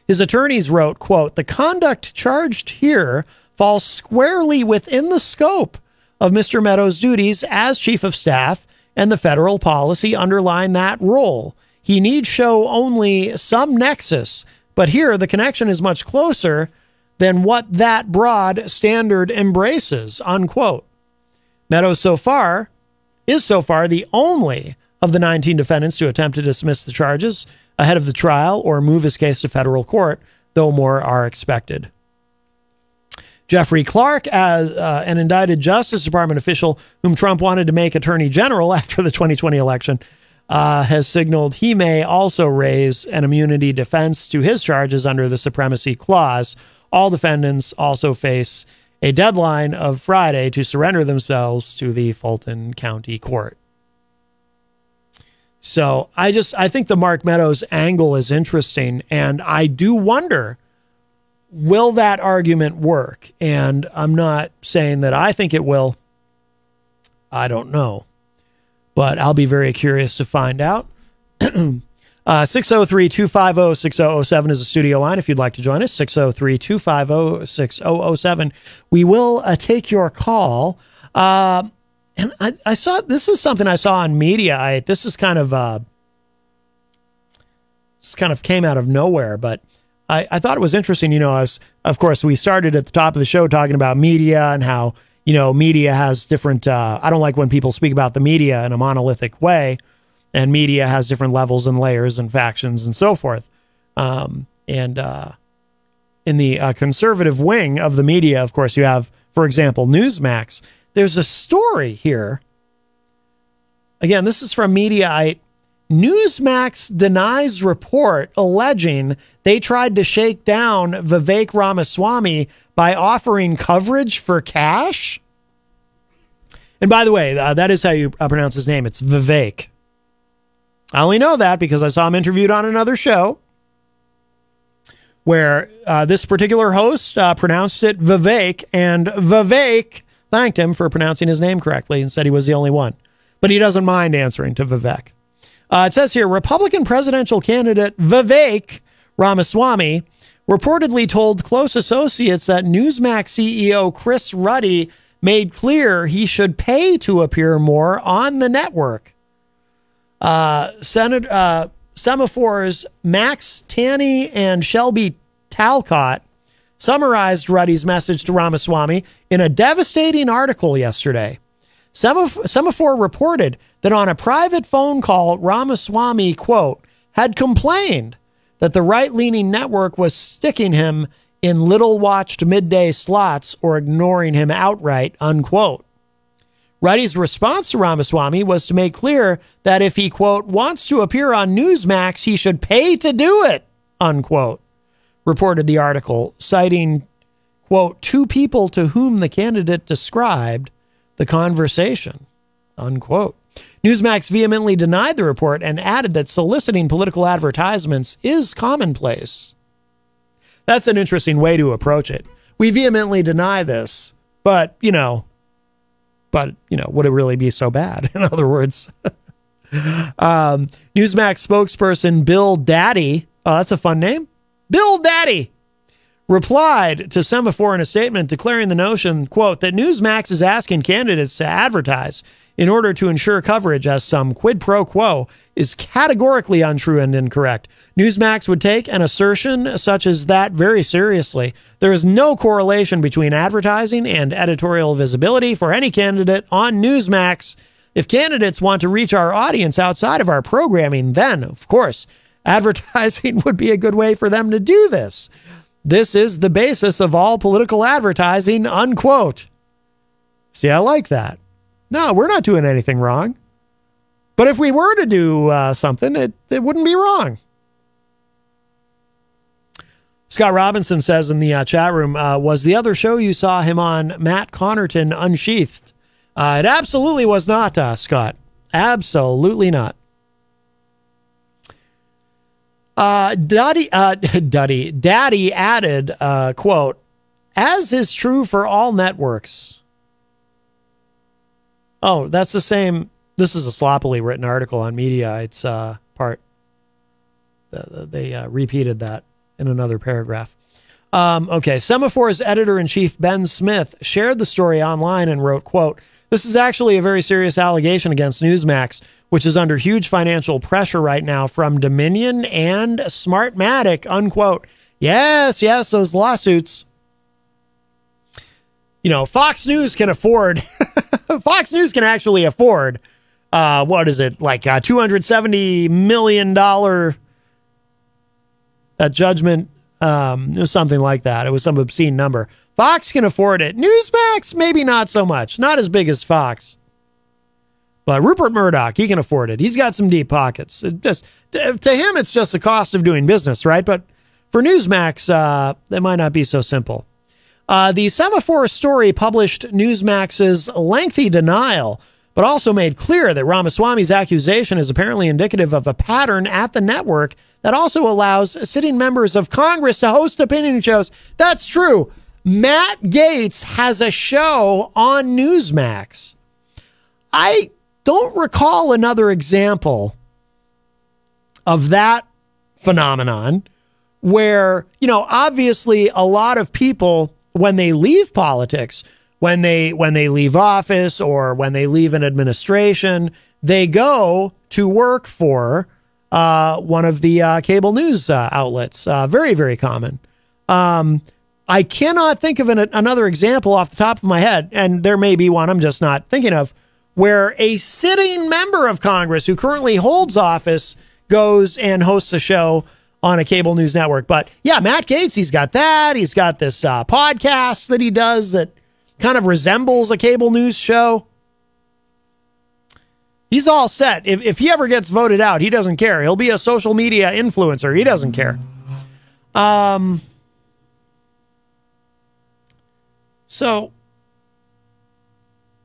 His attorneys wrote, quote, "The conduct charged here falls squarely within the scope of Mr. Meadows' duties as chief of staff and the federal policy underlying that role. He need show only some nexus, but here the connection is much closer than what that broad standard embraces," unquote. Meadows is so far the only of the 19 defendants to attempt to dismiss the charges ahead of the trial or move his case to federal court, though more are expected. Jeffrey Clark, as an indicted Justice Department official whom Trump wanted to make Attorney General after the 2020 election, has signaled he may also raise an immunity defense to his charges under the Supremacy Clause. All defendants also face a deadline of Friday to surrender themselves to the Fulton County Court. So I think the Mark Meadows angle is interesting, and I do wonder, will that argument work? And I'm not saying that I think it will. I don't know. But I'll be very curious to find out. 603-250-6007 is the studio line if you'd like to join us. 603-250-6007. We will take your call. And I saw, this is something I saw on media. This is kind of came out of nowhere, but I thought it was interesting. You know, of course, we started at the top of the show talking about media and how, you know, media has different, I don't like when people speak about the media in a monolithic way, and media has different levels and layers and factions and so forth. And in the conservative wing of the media, of course, you have, for example, Newsmax. There's a story here. Again, this is from Mediaite. Newsmax denies report alleging they tried to shake down Vivek Ramaswamy by offering coverage for cash. And by the way, that is how you pronounce his name. It's Vivek. I only know that because I saw him interviewed on another show where this particular host pronounced it Vivek, and Vivek thanked him for pronouncing his name correctly and said he was the only one. But he doesn't mind answering to Vivek. It says here, Republican presidential candidate Vivek Ramaswamy reportedly told close associates that Newsmax CEO Chris Ruddy made clear he should pay to appear more on the network. Semaphores Max Tanney and Shelby Talcott summarized Ruddy's message to Ramaswamy in a devastating article yesterday. Semaphore reported that on a private phone call, Ramaswamy, quote, had complained that the right-leaning network was sticking him in little-watched midday slots or ignoring him outright, unquote. Ruddy's response to Ramaswamy was to make clear that if he, quote, wants to appear on Newsmax, he should pay to do it, unquote, reported the article, citing, quote, two people to whom the candidate described the conversation, unquote. Newsmax vehemently denied the report and added that soliciting political advertisements is commonplace. That's an interesting way to approach it. We vehemently deny this, but, would it really be so bad? In other words, Newsmax spokesperson Bill Daddy, oh, that's a fun name, Bill Daddy, replied to Semaphore in a statement declaring the notion, quote, that Newsmax is asking candidates to advertise in order to ensure coverage as some quid pro quo is categorically untrue and incorrect. Newsmax would take an assertion such as that very seriously. There is no correlation between advertising and editorial visibility for any candidate on Newsmax. If candidates want to reach our audience outside of our programming, then, of course, advertising would be a good way for them to do this. This is the basis of all political advertising, unquote. See, I like that. No, we're not doing anything wrong. But if we were to do something, it wouldn't be wrong. Scott Robinson says in the chat room, was the other show you saw him on, Matt Connarton, unsheathed? It absolutely was not, Scott. Absolutely not. Daddy added, quote, as is true for all networks. Oh, that's the same. This is a sloppily written article on Mediaite's part. They repeated that in another paragraph. Okay, Semaphore's editor-in-chief, Ben Smith, shared the story online and wrote, quote, this is actually a very serious allegation against Newsmax, which is under huge financial pressure right now from Dominion and Smartmatic, unquote. Yes, those lawsuits. Fox News can afford, Fox News can actually afford, what is it, like $270 million judgment. It was something like that. It was some obscene number. Fox can afford it. Newsmax, maybe not so much. Not as big as Fox. But Rupert Murdoch, he can afford it. He's got some deep pockets. To him, it's just the cost of doing business, right? But for Newsmax, that might not be so simple. The Semaphore story published Newsmax's lengthy denial, but also made clear that Ramaswamy's accusation is apparently indicative of a pattern at the network that also allows sitting members of Congress to host opinion shows. That's true. Matt Gaetz has a show on Newsmax. I don't recall another example of that phenomenon where, obviously a lot of people, when they leave politics, when they leave office or when they leave an administration, they go to work for one of the cable news outlets. Very, very common. I cannot think of another example off the top of my head, and there may be one I'm just not thinking of, where a sitting member of Congress who currently holds office goes and hosts a show on a cable news network. But yeah, Matt Gaetz, he's got that. He's got this podcast that he does that kind of resembles a cable news show. He's all set. If he ever gets voted out, he doesn't care. He'll be a social media influencer. He doesn't care. So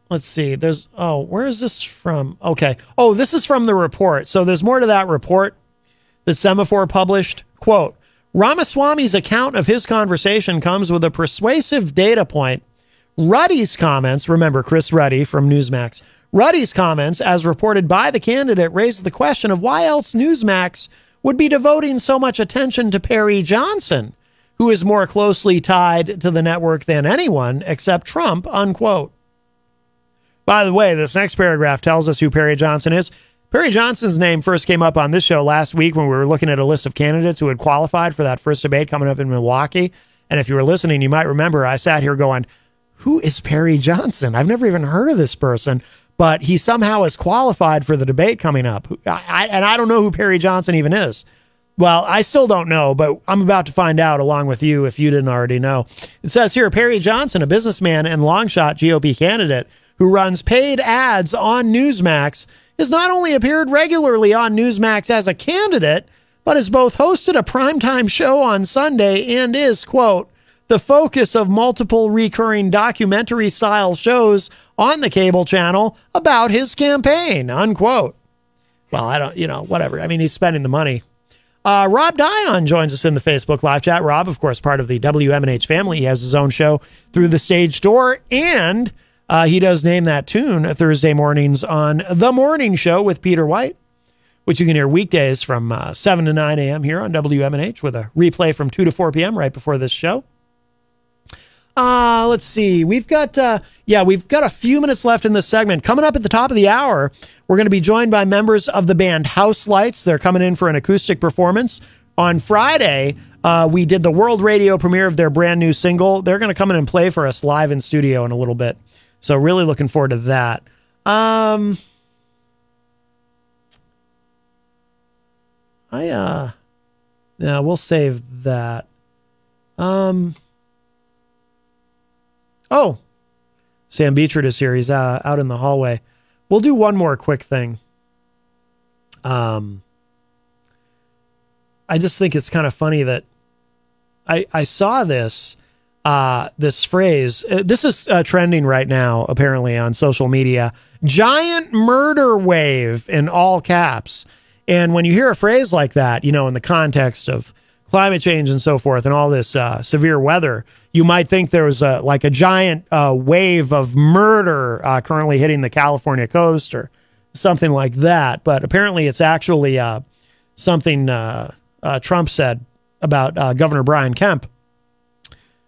let's see. Where is this from? Okay. Oh, this is from the report. So there's more to that report that Semaphore published. Quote, Ramaswamy's account of his conversation comes with a persuasive data point. Ruddy's comments, remember Chris Ruddy from Newsmax, Ruddy's comments, as reported by the candidate, raised the question of why else Newsmax would be devoting so much attention to Perry Johnson, who is more closely tied to the network than anyone except Trump, unquote. By the way, this next paragraph tells us who Perry Johnson is. Perry Johnson's name first came up on this show last week when we were looking at a list of candidates who had qualified for that first debate coming up in Milwaukee. And if you were listening, you might remember I sat here going, who is Perry Johnson? I've never even heard of this person. but he somehow is qualified for the debate coming up. And I don't know who Perry Johnson even is. Well, I still don't know, but I'm about to find out along with you if you didn't already know. It says here, Perry Johnson, a businessman and longshot GOP candidate who runs paid ads on Newsmax, has not only appeared regularly on Newsmax as a candidate, but has both hosted a primetime show on Sunday and is, quote, the focus of multiple recurring documentary-style shows on the cable channel about his campaign, unquote. Well, I don't, whatever. I mean, he's spending the money. Rob Dion joins us in the Facebook live chat. Rob, of course, part of the WMNH family. He has his own show, Through the Stage Door, and he does Name That Tune Thursday mornings on The Morning Show with Peter White, which you can hear weekdays from 7 to 9 a.m. here on WMNH with a replay from 2 to 4 p.m. right before this show. Let's see. We've got a few minutes left in this segment. Coming up at the top of the hour, we're going to be joined by members of the band House Lights. They're coming in for an acoustic performance. On Friday, we did the world radio premiere of their brand new single. They're going to come in and play for us live in studio in a little bit. So really looking forward to that. We'll save that. Oh, Sam Beechard is here. He's out in the hallway. We'll do one more quick thing. I just think it's kind of funny that I saw this phrase. This is trending right now, apparently, on social media. Giant murder wave in all caps. And when you hear a phrase like that, in the context of climate change and so forth and all this severe weather, you might think there was a giant wave of murder currently hitting the California coast or something like that. But apparently it's actually something Trump said about Governor Brian Kemp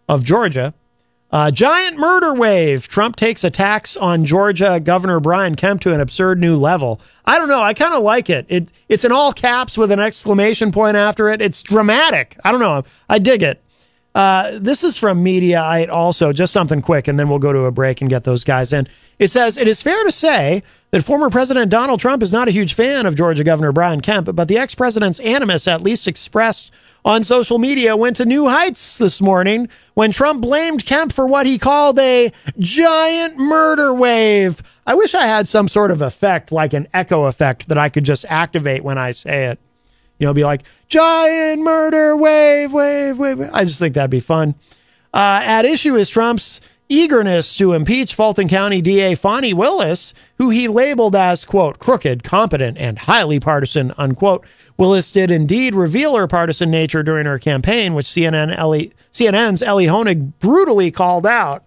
of Georgia. Giant murder wave. Trump takes attacks on Georgia Governor Brian Kemp to an absurd new level. I don't know. I kind of like it. It's in all caps with an exclamation point after it. It's dramatic. I don't know. I dig it. This is from Mediaite also. Just something quick, and then we'll go to a break and get those guys in. It says, it is fair to say that former President Donald Trump is not a huge fan of Georgia Governor Brian Kemp, but the ex-president's animus, at least expressed on social media, went to new heights this morning when Trump blamed Kemp for what he called a giant murder wave. I wish I had some sort of effect, like an echo effect, that I could just activate when I say it. Be like, giant murder wave, wave, wave. I just think that'd be fun. At issue is Trump's eagerness to impeach Fulton County DA Fonnie Willis, who he labeled as, quote, crooked, competent, and highly partisan, unquote. Willis did indeed reveal her partisan nature during her campaign, which CNN's Ellie Honig brutally called out.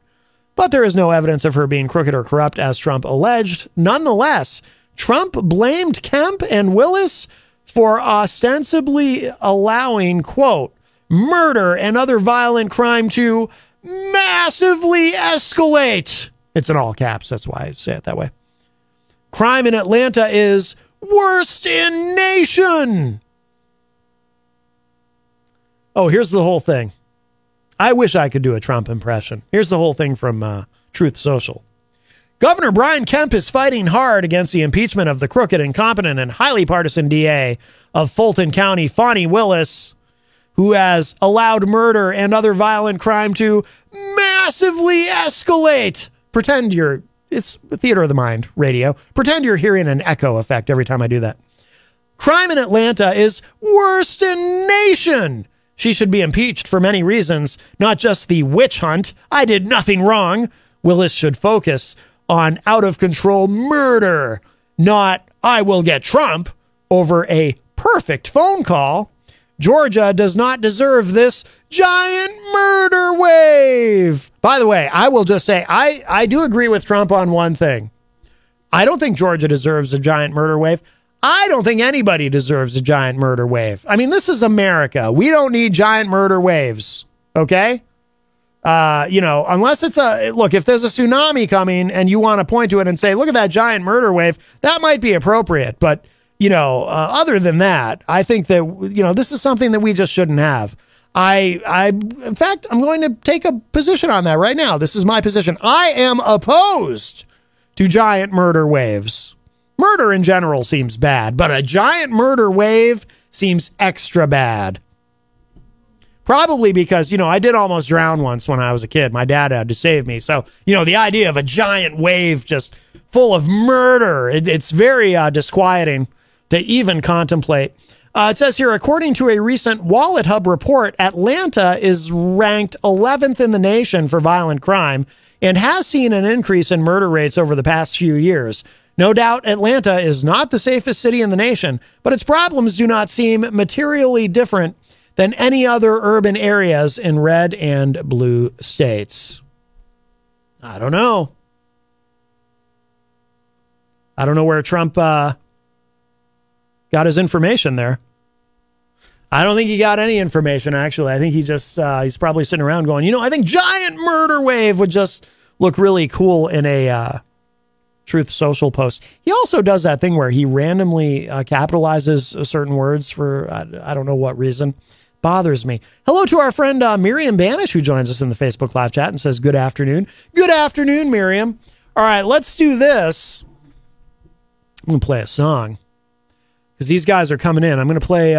But there is no evidence of her being crooked or corrupt, as Trump alleged. Nonetheless, Trump blamed Kemp and Willis for ostensibly allowing, quote, murder and other violent crime to massively escalate. It's in all caps. That's why I say it that way. Crime in Atlanta is worst in nation. Oh, here's the whole thing. I wish I could do a Trump impression. Here's the whole thing from Truth Social. Governor Brian Kemp is fighting hard against the impeachment of the crooked, incompetent, and highly partisan DA of Fulton County, Fonnie Willis, who has allowed murder and other violent crime to massively escalate. It's theater of the mind radio. Pretend you're hearing an echo effect every time I do that. Crime in Atlanta is worst in nation. She should be impeached for many reasons, not just the witch hunt. I did nothing wrong. Willis should focus on out-of-control murder, not I will get Trump over a perfect phone call. Georgia does not deserve this giant murder wave. By the way, I will just say, I do agree with Trump on one thing. I don't think Georgia deserves a giant murder wave. I don't think anybody deserves a giant murder wave. I mean, this is America. We don't need giant murder waves, okay? Unless it's look, if there's a tsunami coming and you want to point to it and say, look at that giant murder wave, that might be appropriate. But, other than that, I think that, this is something that we just shouldn't have. In fact, I'm going to take a position on that right now. This is my position. I am opposed to giant murder waves. Murder in general seems bad, but a giant murder wave seems extra bad. Probably because, I did almost drown once when I was a kid. My dad had to save me. So, the idea of a giant wave just full of murder, it's very disquieting to even contemplate. It says here, according to a recent Wallet Hub report, Atlanta is ranked 11th in the nation for violent crime and has seen an increase in murder rates over the past few years. No doubt Atlanta is not the safest city in the nation, but its problems do not seem materially different than any other urban areas in red and blue states. I don't know. I don't know where Trump got his information there. I don't think he got any information, actually. I think he just, he's probably sitting around going, I think giant murder wave would just look really cool in a Truth Social post. He also does that thing where he randomly capitalizes certain words for, I don't know what reason. Bothers me. Hello to our friend Miriam Banish, who joins us in the Facebook live chat and says, good afternoon. Good afternoon, Miriam. All right, let's do this. I'm going to play a song because these guys are coming in. I'm going to play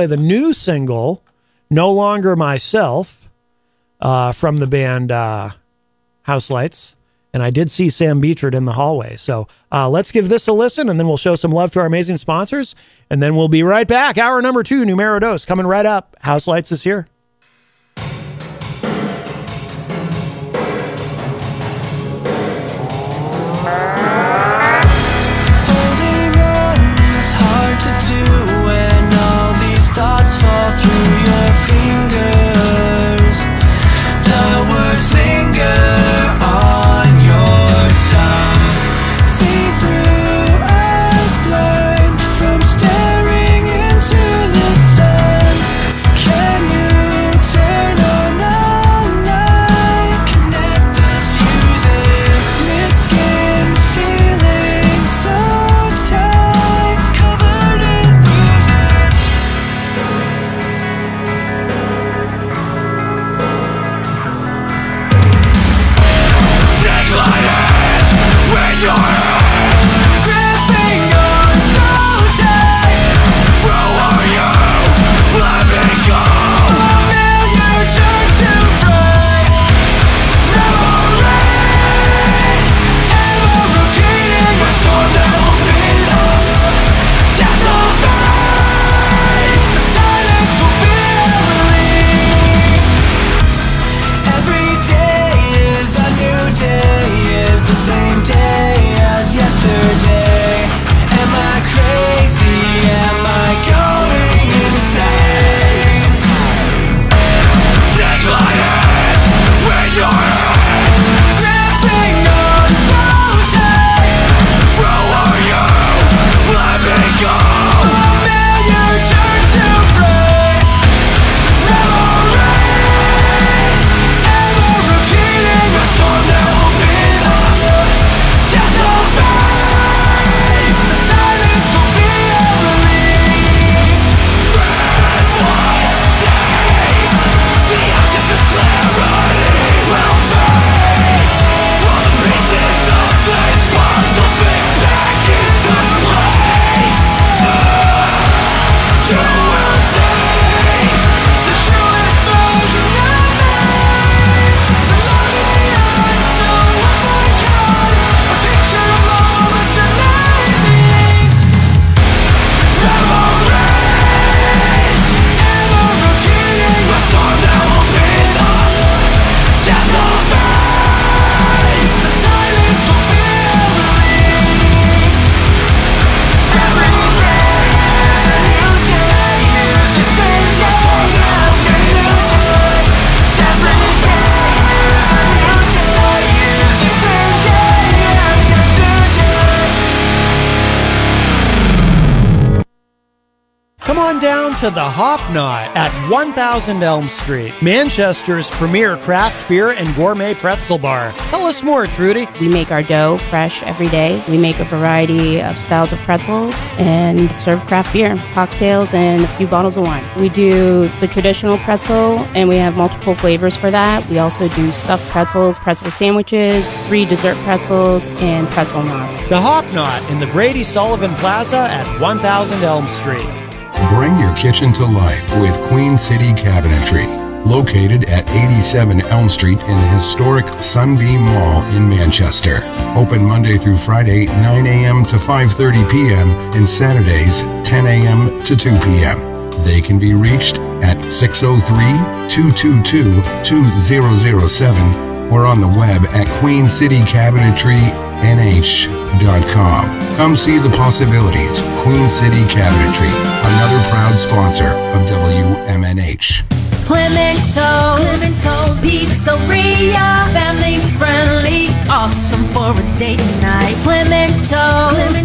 the new single, No Longer Myself, from the band House Lights. And I did see Sam Beechard in the hallway. So let's give this a listen, and then we'll show some love to our amazing sponsors. And then we'll be right back. Hour number 2, Numero Dos, coming right up. House Lights is here. Holding on is hard to do when all these thoughts fall through your fingers. The words linger on your tongue. See through eyes blind from staring into the sun. Can you on down to the Hop Knot at 1000 Elm Street, Manchester's premier craft beer and gourmet pretzel bar. Tell us more, Trudy. We make our dough fresh every day. We make a variety of styles of pretzels and serve craft beer, cocktails, and a few bottles of wine. We do the traditional pretzel, and we have multiple flavors for that. We also do stuffed pretzels, pretzel sandwiches, 3 dessert pretzels, and pretzel knots. The Hop Knot in the Brady Sullivan Plaza at 1000 Elm Street. Bring your kitchen to life with Queen City Cabinetry, located at 87 Elm Street in the historic Sunbeam Mall in Manchester. Open Monday through Friday, 9 a.m. to 5:30 p.m. and Saturdays, 10 a.m. to 2 p.m. They can be reached at 603-222-2007 or on the web at queencitycabinetrynh.com. Come see the possibilities. Queen City Cabinetry, another proud sponsor of WMNH. Clemento's Pizzeria, family friendly, awesome for a date night. Clemento's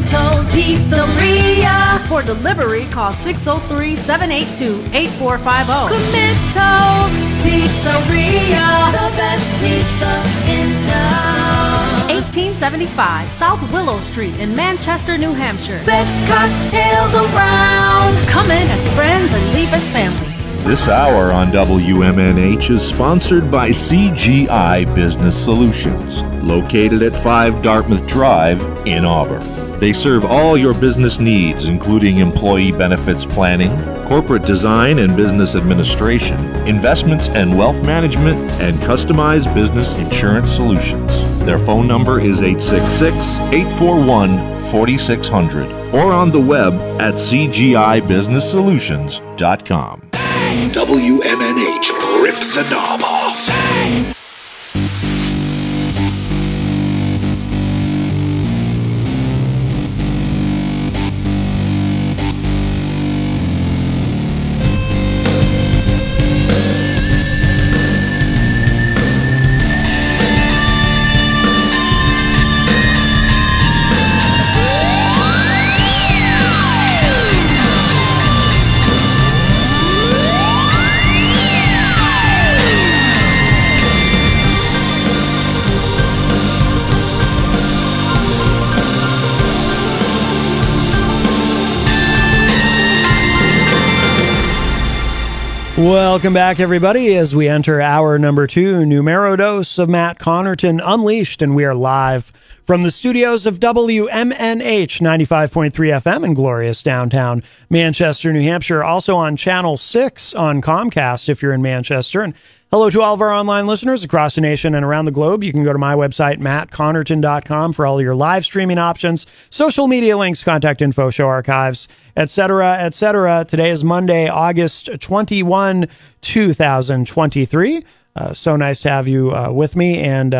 Pizzeria. For delivery, call 603-782-8450. Clemento's Pizzeria, the best pizza in town. 1875 South Willow Street in Manchester, New Hampshire. Best cocktails around. Come in as friends and leave as family. This hour on WMNH is sponsored by CGI Business Solutions, located at 5 Dartmouth Drive in Auburn. They serve all your business needs, including employee benefits planning, corporate design and business administration, investments and wealth management, and customized business insurance solutions. Their phone number is 866-841-4600 or on the web at cgibusinesssolutions.com. WMNH, rip the knob off. Welcome back, everybody, as we enter hour number 2, numero dos of Matt Connarton Unleashed, and we are live from the studios of WMNH 95.3 FM in glorious downtown Manchester, New Hampshire, also on Channel 6 on Comcast if you're in Manchester. And hello to all of our online listeners across the nation and around the globe. You can go to my website, mattconnerton.com, for all your live streaming options, social media links, contact info, show archives, etc., etc. Today is Monday, August 21, 2023. So nice to have you with me, and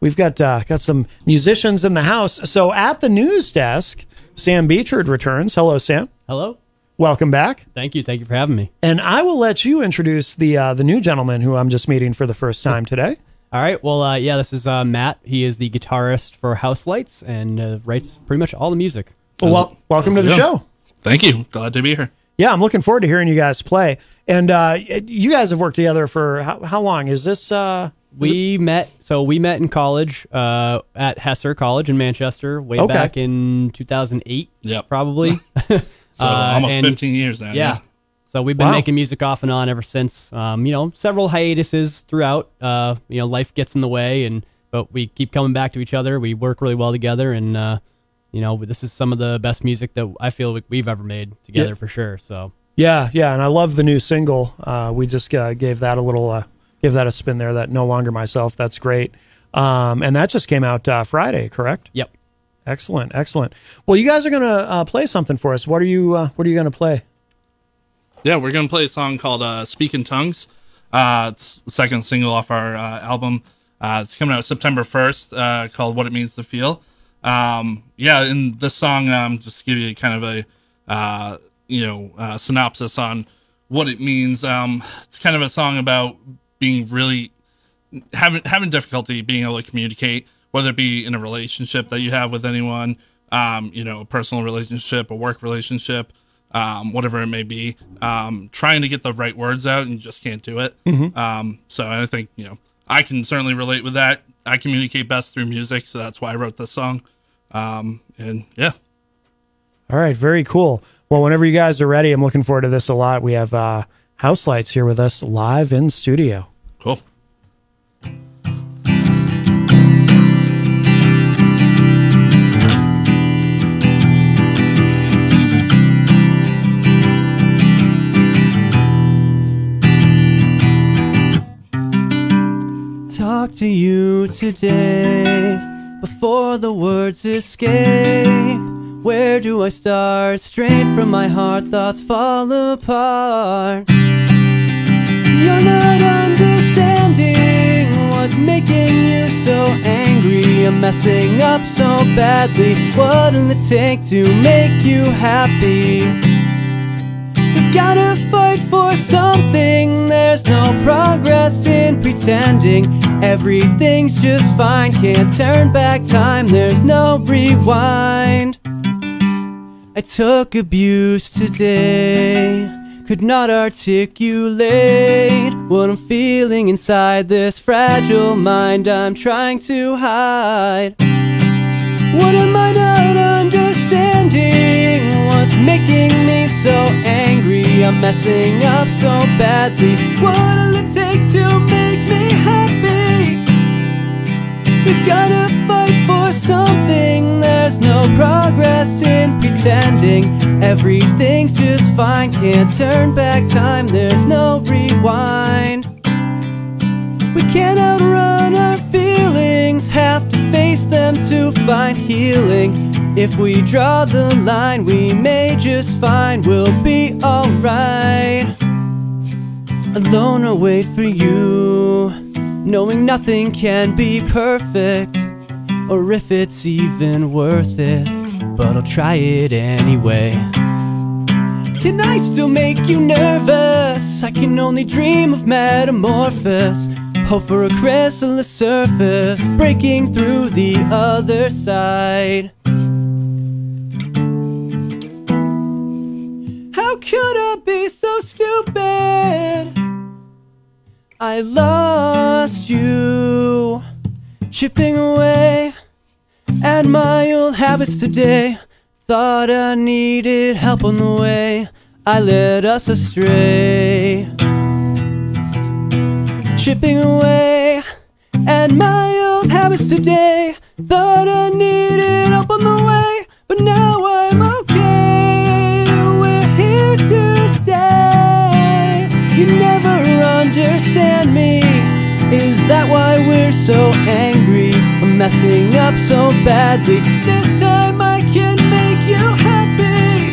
we've got some musicians in the house. So at the news desk, Sam Beechard returns. Hello, Sam. Hello. Welcome back. Thank you. Thank you for having me. And I will let you introduce the new gentleman who I'm just meeting for the first time today. All right. Well, yeah, this is Matt. He is the guitarist for House Lights and writes pretty much all the music. Well, welcome to the show. Thank you. Glad to be here. Yeah, I'm looking forward to hearing you guys play. And you guys have worked together for how long? Is this... We met in college at Hesser College in Manchester way back in 2008. Yep. Probably. So almost 15 years now. Yeah. So we've been making music off and on ever since. Several hiatuses throughout. Life gets in the way, but we keep coming back to each other. We work really well together, and this is some of the best music that I feel like we've ever made together for sure. So yeah, and I love the new single. We just gave that a little, give that a spin there. That No Longer Myself. That's great. And that just came out Friday, correct? Yep. Excellent. Well, you guys are gonna play something for us. What are you gonna play? Yeah, we're gonna play a song called "Speak in Tongues." It's the second single off our album. It's coming out September 1st. Called "What It Means to Feel." In this song, just to give you kind of a synopsis on what it means. It's kind of a song about being really having difficulty being able to communicate, whether it be in a relationship that you have with anyone, a personal relationship, a work relationship, whatever it may be, trying to get the right words out and you just can't do it. So I think, I can certainly relate with that. I communicate best through music, so that's why I wrote this song. And yeah. All right, very cool. Well, whenever you guys are ready, I'm looking forward to this a lot. We have House Lights here with us live in studio. Cool. Talk to you today before the words escape. Where do I start? Straight from my heart, thoughts fall apart. You're not understanding what's making you so angry. I'm messing up so badly. What'll it take to make you happy? We've gotta fight for something. There's no progress in pretending everything's just fine. Can't turn back time, there's no rewind. I took abuse today, could not articulate what I'm feeling inside this fragile mind I'm trying to hide. What am I not understanding? What's making me so angry? I'm messing up so badly. What'll it take to make me happy? We've gotta fight for something. There's no progress in pretending everything's just fine. Can't turn back time, there's no rewind. We can't outrun our feelings, have to face them to find healing. If we draw the line, we may just find we'll be alright. Alone I'll wait for you, knowing nothing can be perfect, or if it's even worth it, but I'll try it anyway. Can I still make you nervous? I can only dream of metamorphosis, hope for a chrysalis surface, breaking through the other side. How could I be so stupid? I lost you, chipping away at my old habits today. Thought I needed help on the way, I led us astray. Chipping away at my old habits today. Thought I needed help on the way, but now I'm okay. We're here to stay. You never understand me. Is that why we're so angry? I'm messing up so badly. This time I can make you happy.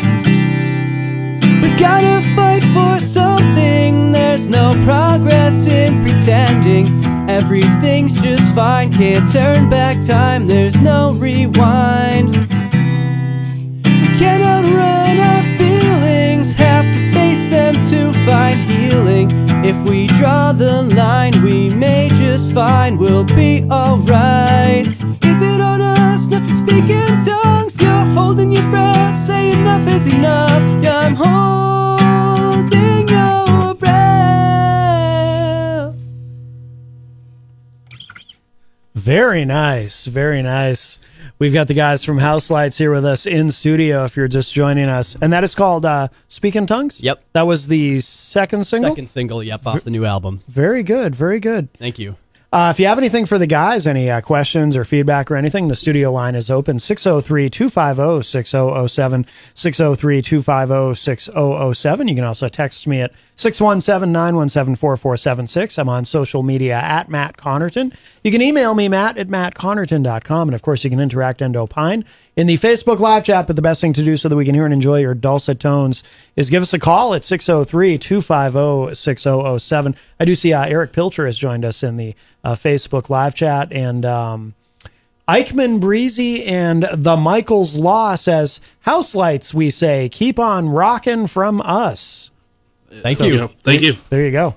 We've gotta fight for something. There's no progress in pretending everything's just fine. Can't turn back time, there's no rewind. We can't outrun our feelings, have to face them to find healing. If we draw the line, we may just find we'll be alright. Is it on us not to speak in tongues? You're holding your breath, say enough is enough. Yeah, I'm holding your breath. Very nice, very nice. We've got the guys from House Lights here with us in studio if you're just joining us. And that is called Speak in Tongues? Yep. That was the second single? Second single, yep, off the new album. Very good, very good. Thank you. If you have anything for the guys, any questions or feedback or anything, the studio line is open, 603-250-6007, 603-250-6007. You can also text me at 617-917-4476. I'm on social media at Matt Connarton. You can email me, matt@mattconnerton.com. And, of course, you can interact and opine in the Facebook live chat. But the best thing to do so that we can hear and enjoy your dulcet tones is give us a call at 603-250-6007. I do see Eric Pilcher has joined us in the Facebook live chat. And Eichmann Breezy and the Michael's Law says, House Lights, we say, keep on rocking from us. Thank you. Thank you. There you go.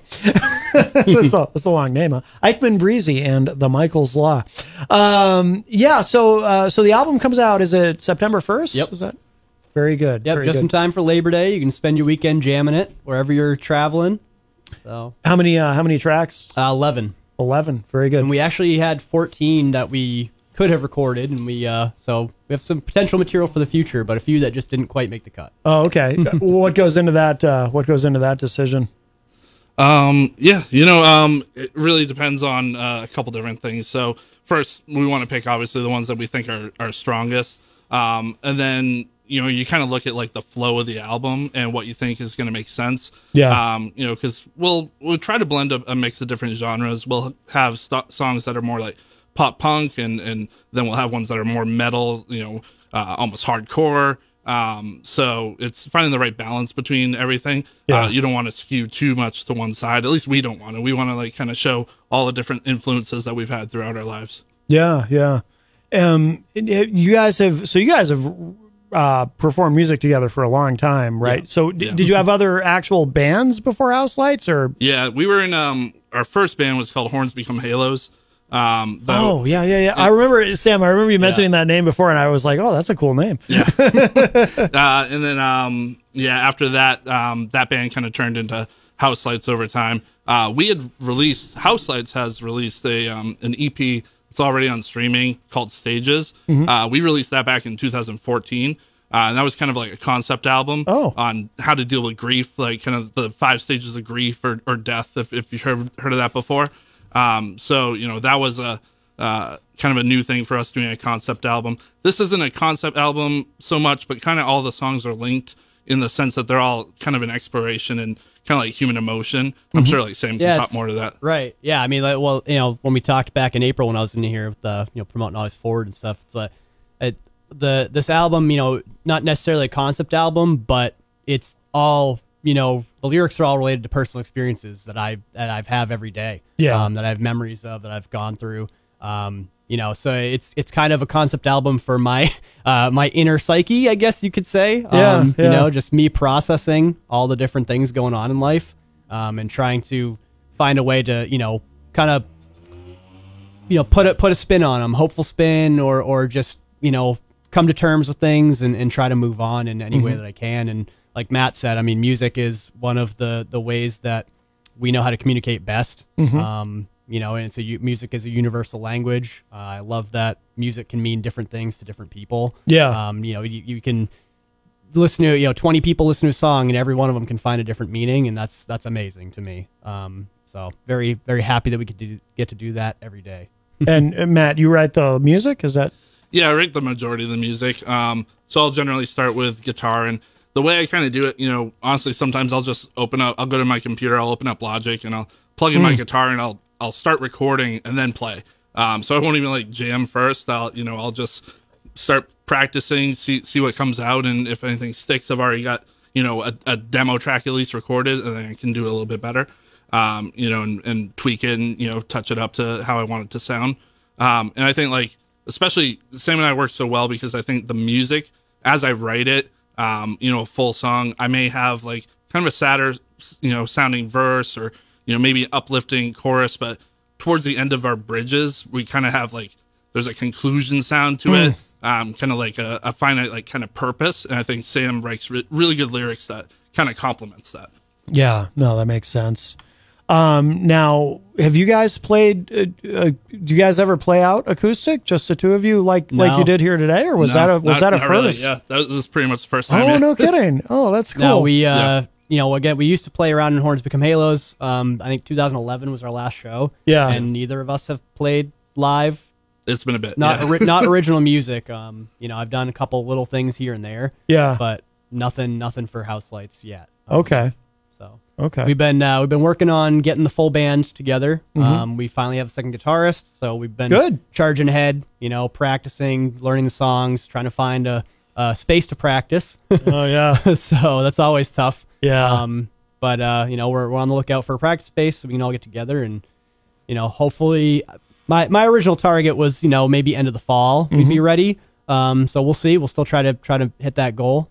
That's a long name, huh? Eichmann Breezy and the Michael's Law. So the album comes out, is it September 1st? Yep. Is that? Very good. Yep, Very just good. in time for Labor Day. You can spend your weekend jamming it wherever you're traveling. So How many tracks? 11. 11. Very good. And we actually had 14 that we could have recorded, and so we have some potential material for the future, but a few that just didn't quite make the cut. Oh, okay. What goes into that? What goes into that decision? It really depends on a couple different things. So first, we want to pick obviously the ones that we think are strongest, and then you kind of look at like the flow of the album and what you think is going to make sense. Yeah. Because we'll try to blend a mix of different genres. We'll have songs that are more like pop punk, and then we'll have ones that are more metal, almost hardcore. So it's finding the right balance between everything. Yeah. You don't want to skew too much to one side. At least we don't want to. We want to like kind of show all the different influences that we've had throughout our lives. Yeah, yeah. You guys have performed music together for a long time, right? Yeah. So did you have other actual bands before House Lights, or? Yeah, we were in our first band was called Horns Become Halos. Yeah. I remember, Sam, you mentioning that name before, and I was like, oh, that's a cool name. Yeah. And then, after that, that band kind of turned into House Lights over time. House Lights has released an EP that's already on streaming called Stages. Mm-hmm. We released that back in 2014. And that was kind of like a concept album on how to deal with grief, like kind of the 5 stages of grief or death, if you've heard of that before. That was a kind of a new thing for us doing a concept album. This isn't a concept album so much, but kind of all the songs are linked in the sense that they're all kind of an exploration and kind of like human emotion. I'm sure like Sam can talk more to that. Right. Yeah. I mean, when we talked back in April when I was in here with promoting Always Forward and stuff, it's like this album, not necessarily a concept album, but it's all, the lyrics are all related to personal experiences that I have every day. Yeah. That I have memories of, that I've gone through. So it's kind of a concept album for my my inner psyche, I guess you could say. Just me processing all the different things going on in life, and trying to find a way to, kind of, put a spin on them, hopeful spin, or just, come to terms with things and try to move on in any way that I can. And like Matt said, I mean, music is one of the ways that we know how to communicate best. And music is a universal language. I love that music can mean different things to different people. Yeah. You can listen to, 20 people listen to a song and every one of them can find a different meaning. And that's amazing to me. So very, very happy that we could get to do that every day. And Matt, you write the music? Is that? Yeah, I write the majority of the music. So I'll generally start with guitar, and the way I kind of do it, honestly, sometimes I'll just I'll go to my computer, I'll open up Logic, and I'll plug in my guitar, and I'll start recording and then play. So I won't even like jam first. I'll just start practicing, see what comes out, and if anything sticks, I've already got a demo track at least recorded, and then I can do it a little bit better. And tweak it and touch it up to how I want it to sound. And I think like especially Sam and I work so well because I think the music as I write it, a full song, I may have like kind of a sadder, sounding verse or, maybe uplifting chorus, but towards the end of our bridges, we kind of have like, there's a conclusion sound to it, kind of like a finite, like kind of purpose. And I think Sam writes really good lyrics that kind of complements that. Yeah, no, that makes sense. Now, have you guys played, do you guys ever play out acoustic? Just the two of you like you did here today? Or was that a first? Really, yeah, that was pretty much the first time. Oh, no kidding. Oh, that's cool. No, again, we used to play around in Horns Become Halos. I think 2011 was our last show. Yeah. And neither of us have played live. It's been a bit. Not original music. I've done a couple little things here and there. Yeah. But nothing for House Lights yet. Okay. So okay, we've been working on getting the full band together. We finally have a second guitarist, so we've been charging ahead. Practicing, learning the songs, trying to find a space to practice. Oh yeah, so that's always tough. Yeah. But we're on the lookout for a practice space so we can all get together and hopefully my original target was maybe end of the fall we'd be ready. So we'll see. We'll still try to hit that goal.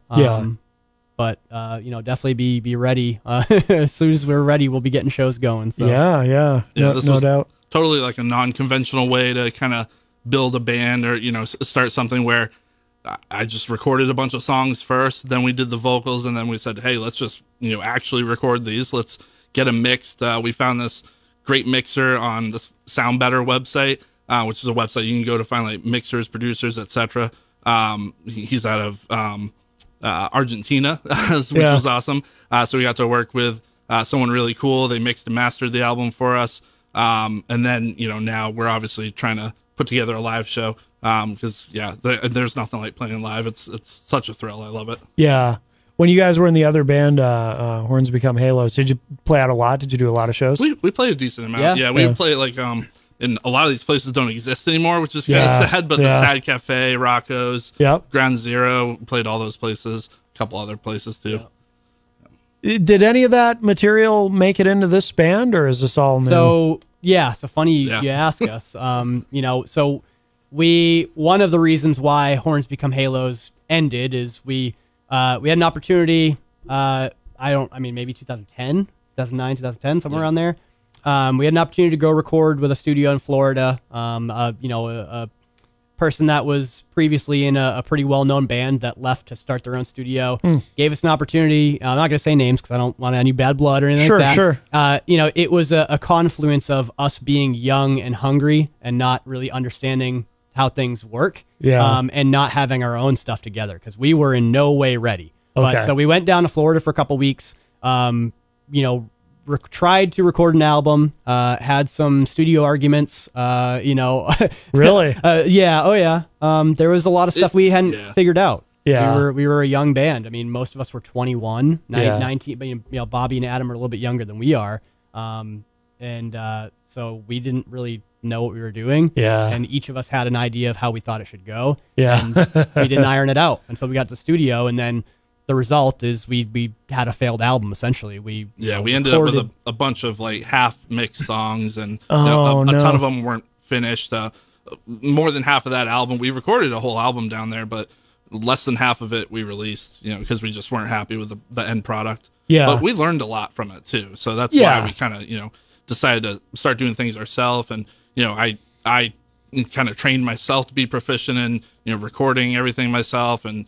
But definitely be ready. As soon as we're ready, we'll be getting shows going. So yeah, no doubt. Totally like a non-conventional way to kind of build a band or start something where I just recorded a bunch of songs first, then we did the vocals, and then we said, hey, let's just, actually record these. Let's get them mixed. We found this great mixer on the Sound Better website, which is a website you can go to find like mixers, producers, etc. He's out of Argentina, which was awesome. So we got to work with someone really cool. They mixed and mastered the album for us. And then, now we're obviously trying to put together a live show. Because there's nothing like playing live. It's such a thrill. I love it. Yeah. When you guys were in the other band, Horns Become Halos, did you play out a lot? Did you do a lot of shows? We played a decent amount. Yeah, we play like and a lot of these places don't exist anymore, which is kind of sad. But the Sad Cafe, Rocco's, Ground Zero, played all those places. A couple other places too. Did any of that material make it into this band, or is this all new? So funny you ask us. So one of the reasons why Horns Become Halos ended is we had an opportunity. Maybe 2010, 2009, 2010, somewhere around there. We had an opportunity to go record with a studio in Florida. A person that was previously in a pretty well-known band that left to start their own studio gave us an opportunity. I'm not going to say names because I don't want any bad blood or anything like that. Sure. It was a confluence of us being young and hungry and not really understanding how things work, and not having our own stuff together because we were in no way ready. But so we went down to Florida for a couple weeks. Tried to record an album. Had some studio arguments. Really? There was a lot of stuff we hadn't figured out. Yeah, we were a young band. I mean, most of us were 21, 19. But Bobby and Adam are a little bit younger than we are. So we didn't really know what we were doing. Yeah. And each of us had an idea of how we thought it should go. Yeah. And we didn't iron it out until we got to the studio, and then the result is we had a failed album essentially. We ended up with a bunch of like half mixed songs, and a ton of them weren't finished. More than half of that album, we recorded a whole album down there, but less than half of it we released, because we just weren't happy with the end product. Yeah. But we learned a lot from it too. So that's why we kind of, decided to start doing things ourselves. And, I kind of trained myself to be proficient in, recording everything myself and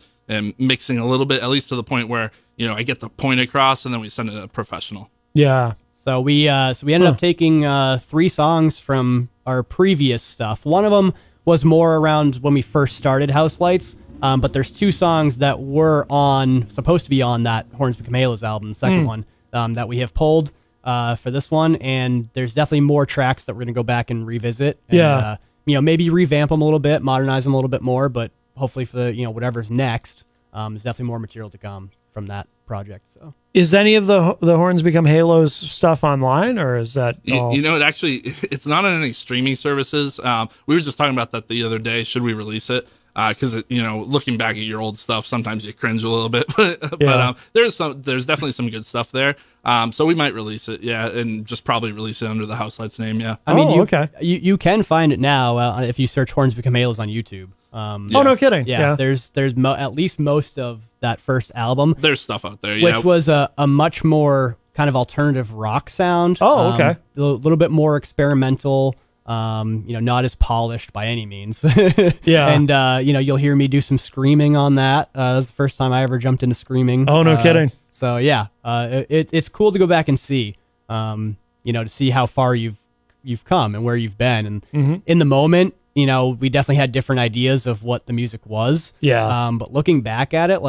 mixing a little bit, at least to the point where, I get the point across, and then we send it to a professional. Yeah. So we ended up taking 3 songs from our previous stuff. One of them was more around when we first started House Lights. But there's 2 songs that were supposed to be on that Horns Become Halos album, the second one, that we have pulled for this one. And there's definitely more tracks that we're going to go back and revisit. And, maybe revamp them a little bit, modernize them a little bit more. But hopefully for the, whatever's next, there's definitely more material to come from that project. So, is any of the Horns Become Halos stuff online, or is that all? It's not on any streaming services. We were just talking about that the other day. Should we release it? Because looking back at your old stuff, sometimes you cringe a little bit, but there's definitely some good stuff there. So we might release it, and just probably release it under the House Lights name, I mean, you can find it now if you search Horns Become Halos on YouTube. Oh, no kidding. Yeah, there's at least most of that first album. There's stuff out there, which was a much more kind of alternative rock sound. Oh, okay. A little bit more experimental. Not as polished by any means. Yeah. And, you'll hear me do some screaming on that. That was the first time I ever jumped into screaming. Oh, no kidding. So, it's cool to go back and see, to see how far you've come and where you've been. And in the moment, we definitely had different ideas of what the music was. Yeah. But looking back at it,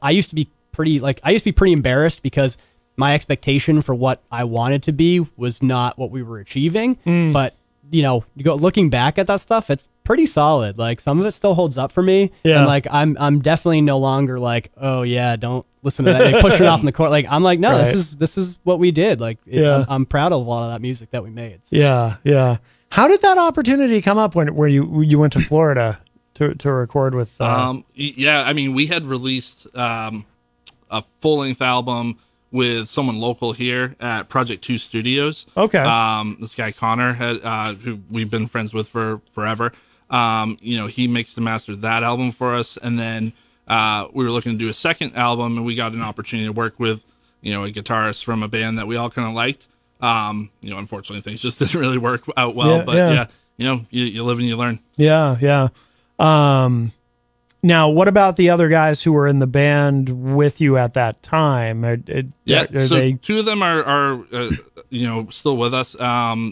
I used to be pretty embarrassed because my expectation for what I wanted to be was not what we were achieving. But looking back at that stuff, it's pretty solid. Like, some of it still holds up for me. Yeah. And I'm definitely no longer like, oh yeah, don't listen to that. Like, push it off in the court. Like, I'm like, no, this is what we did. Like, I'm proud of a lot of that music that we made. So. Yeah. How did that opportunity come up where you went to Florida to record with? We had released a full-length album with someone local here at Project 2 Studios. Okay. This guy Connor who we've been friends with for forever. He mixed and mastered that album for us, and then we were looking to do a second album, and we got an opportunity to work with a guitarist from a band that we all kind of liked. Unfortunately, things just didn't really work out well. You live and you learn. Yeah. Now, what about the other guys who were in the band with you at that time? Are So two of them are still with us.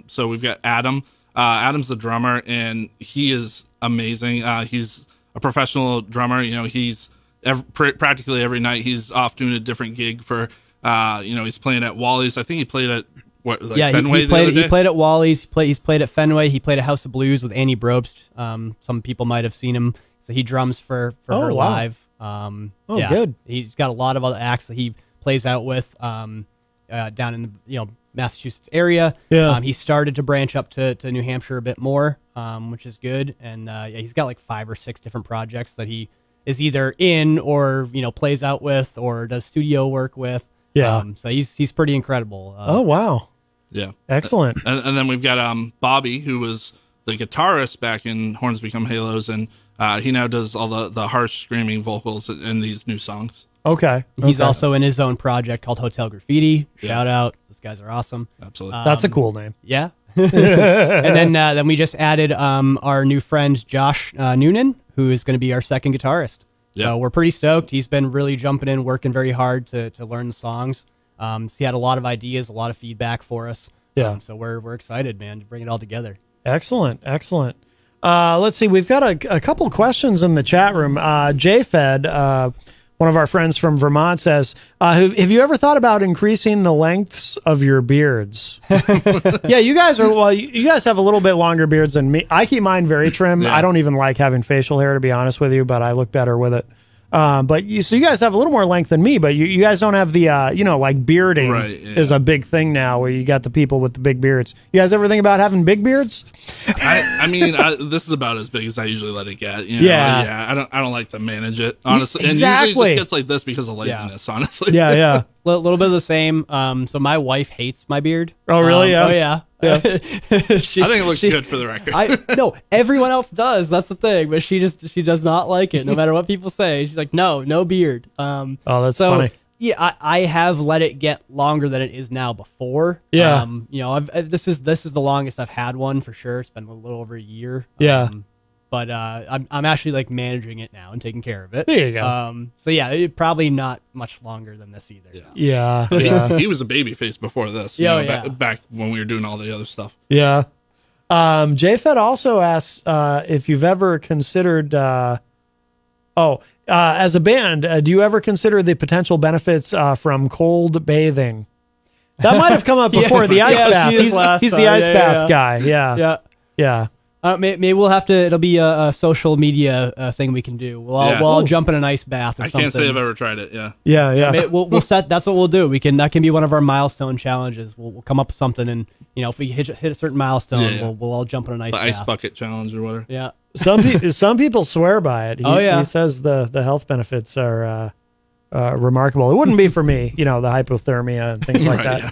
So we've got Adam. Adam's the drummer, and he is amazing. He's a professional drummer. He's practically every night he's off doing a different gig for. He's playing at Wally's. I think he played at Fenway. He played at Wally's. He's played at Fenway. He played at House of Blues with Annie Brobst. Some people might have seen him. So he drums for her live. Good. He's got a lot of other acts that he plays out with down in the Massachusetts area. Yeah. He started to branch up to New Hampshire a bit more, which is good. And he's got like 5 or 6 different projects that he is either in or plays out with or does studio work with. Yeah. So he's pretty incredible. Oh wow. Yeah. Excellent. And then we've got Bobby, who was the guitarist back in Horns Become Halos, and he now does all the harsh screaming vocals in these new songs. Okay. He's also in his own project called Hotel Graffiti. Shout out. Those guys are awesome. Absolutely. That's a cool name. Yeah. And then we just added our new friend Josh Noonan, who is going to be our second guitarist. Yeah. So we're pretty stoked. He's been really jumping in, working very hard to learn the songs. So he had a lot of ideas, a lot of feedback for us. Yeah. So we're excited, man, to bring it all together. Excellent. Let's see. We've got a couple questions in the chat room. JFed, one of our friends from Vermont, says, have you ever thought about increasing the lengths of your beards? Yeah, you guys have a little bit longer beards than me. I keep mine very trim. Yeah. I don't even like having facial hair, to be honest with you, but I look better with it. But you guys have a little more length than me, but you guys don't have the, like bearding is a big thing now where you got the people with the big beards. You guys ever think about having big beards? I mean, this is about as big as I usually let it get. Yeah. I don't like to manage it, honestly. Exactly. And usually it just gets like this because of laziness, honestly. Yeah. A little bit of the same. So my wife hates my beard. Oh, really? Oh, yeah. I think it looks good for the record. No, everyone else does. That's the thing. But she does not like it, no matter what people say. She's like, no beard. Oh, that's funny. Yeah, I have let it get longer than it is now before. Yeah. This is the longest I've had one for sure. It's been a little over a year. Yeah. But I'm actually like managing it now and taking care of it. There you go. So yeah, probably not much longer than this either. Yeah. He was a baby face before this. Back when we were doing all the other stuff. Yeah. JFed also asks if you've ever considered. As a band, do you ever consider the potential benefits from cold bathing? That might have come up before. The ice bath. He's the ice bath guy. Yeah. Maybe we'll have to. It'll be a social media thing we can do. We'll all jump in an ice bath or something. I can't say I've ever tried it. Yeah. Yeah. We'll set. That's what we'll do. That can be one of our milestone challenges. We'll come up with something, and if we hit a certain milestone, we'll all jump in an ice bath. The ice bucket challenge or whatever. Yeah. Some people swear by it. He says the health benefits are remarkable. It wouldn't be for me. The hypothermia and things like that. Yeah.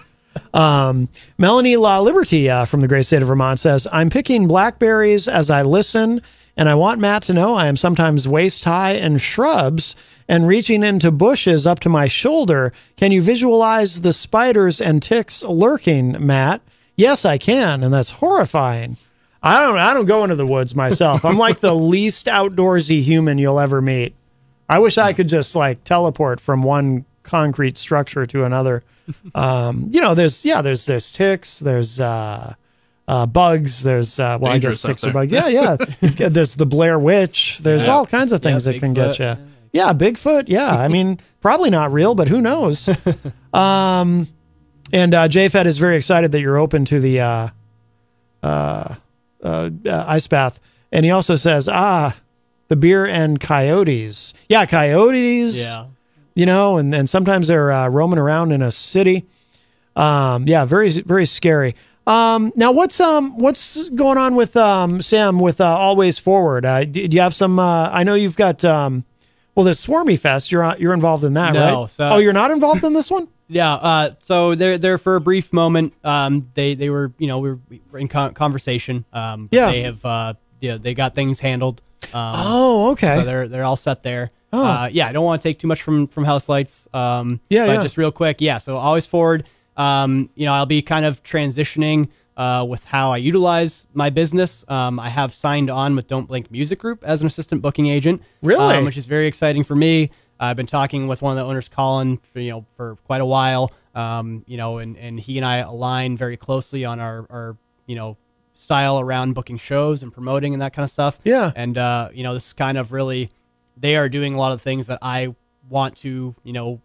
Melanie La Liberty from the great state of Vermont says, I'm picking blackberries as I listen, and I want Matt to know I am sometimes waist high in shrubs and reaching into bushes up to my shoulder. Can you visualize the spiders and ticks lurking, Matt? Yes, I can, and that's horrifying. I don't go into the woods myself. I'm like the least outdoorsy human you'll ever meet. I wish I could just like teleport from one concrete structure to another. There's ticks, there's bugs, there's I guess ticks are bugs. Yeah. There's the Blair Witch. There's all kinds of things that can get you. Yeah, Bigfoot. Yeah, I mean, probably not real, but who knows? And JFed is very excited that you're open to the ice bath, and he also says, the beer and coyotes. Yeah, coyotes. Yeah. And sometimes they're roaming around in a city. Very, very scary. Now what's going on with Sam with Always Forward? Do you have some? I know you've got the Swarmy Fest. You're involved in that, right? So, you're not involved in this one? Yeah. So they're for a brief moment. They were we were in conversation. They have they got things handled. Okay. So they're all set there. I don't want to take too much from House Lights. Just real quick. So Always Forward. I'll be kind of transitioning with how I utilize my business. I have signed on with Don't Blink Music Group as an assistant booking agent. Really? Which is very exciting for me. I've been talking with one of the owners, Colin, for quite a while. And he and I align very closely on our style around booking shows and promoting and that kind of stuff. Yeah. And, this is kind of really, they are doing a lot of things that I want to,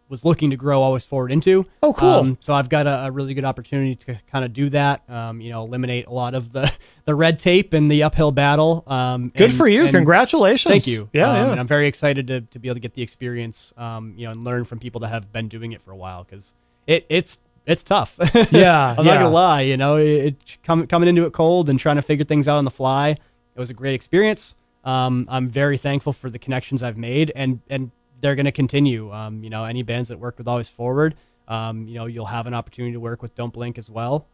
was looking to grow Always Forward into. Oh, cool. So I've got a really good opportunity to kind of do that, eliminate a lot of the red tape and the uphill battle. Good for you. Congratulations. Thank you. Yeah, And I'm very excited to be able to get the experience, and learn from people that have been doing it for a while, because it's tough. Yeah. I'm not gonna lie, coming into it cold and trying to figure things out on the fly. It was a great experience. I'm very thankful for the connections I've made, and they're going to continue. Any bands that work with Always Forward, you'll have an opportunity to work with Don't Blink as well.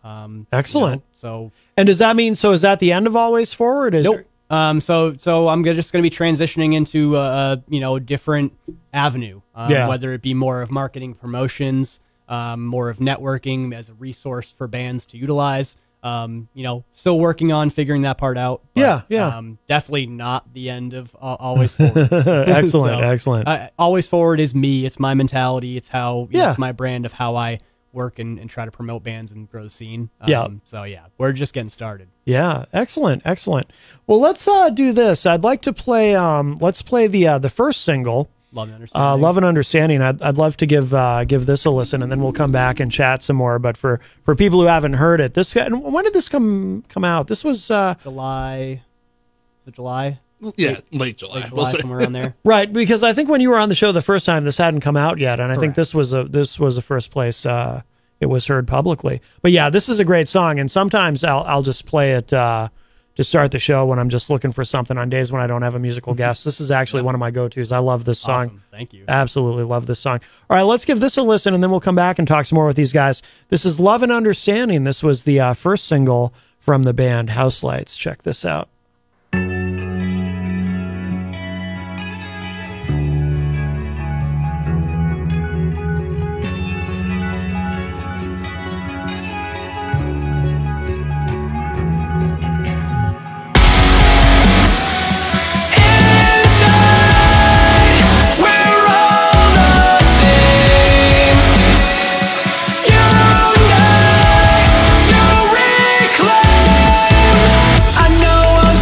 Excellent. And does that mean, is that the end of Always Forward? Nope. So I'm just going to be transitioning into a different avenue, whether it be more of marketing, promotions, more of networking as a resource for bands to utilize. Still working on figuring that part out. But, definitely not the end of Always Forward. Excellent. Always Forward is me. It's my mentality. It's how, it's my brand of how I work and try to promote bands and grow the scene. We're just getting started. Yeah. Excellent. Well, let's do this. I'd like to play, let's play the first single. Love and Understanding. Love and Understanding. I'd love to give this a listen, and then we'll come back and chat some more. But for people who haven't heard it, when did this come out? This was July. Is it July? Yeah, late July. Somewhere around there. Right, because I think when you were on the show the first time, this hadn't come out yet, and I think this was the first place it was heard publicly. But yeah, this is a great song, and sometimes I'll just play it to start the show when I'm just looking for something on days when I don't have a musical guest. This is actually one of my go-tos. I love this song. Awesome. Thank you. Absolutely love this song. All right, let's give this a listen, and then we'll come back and talk some more with these guys. This is Love and Understanding. This was the first single from the band House Lights. Check this out. I know I'm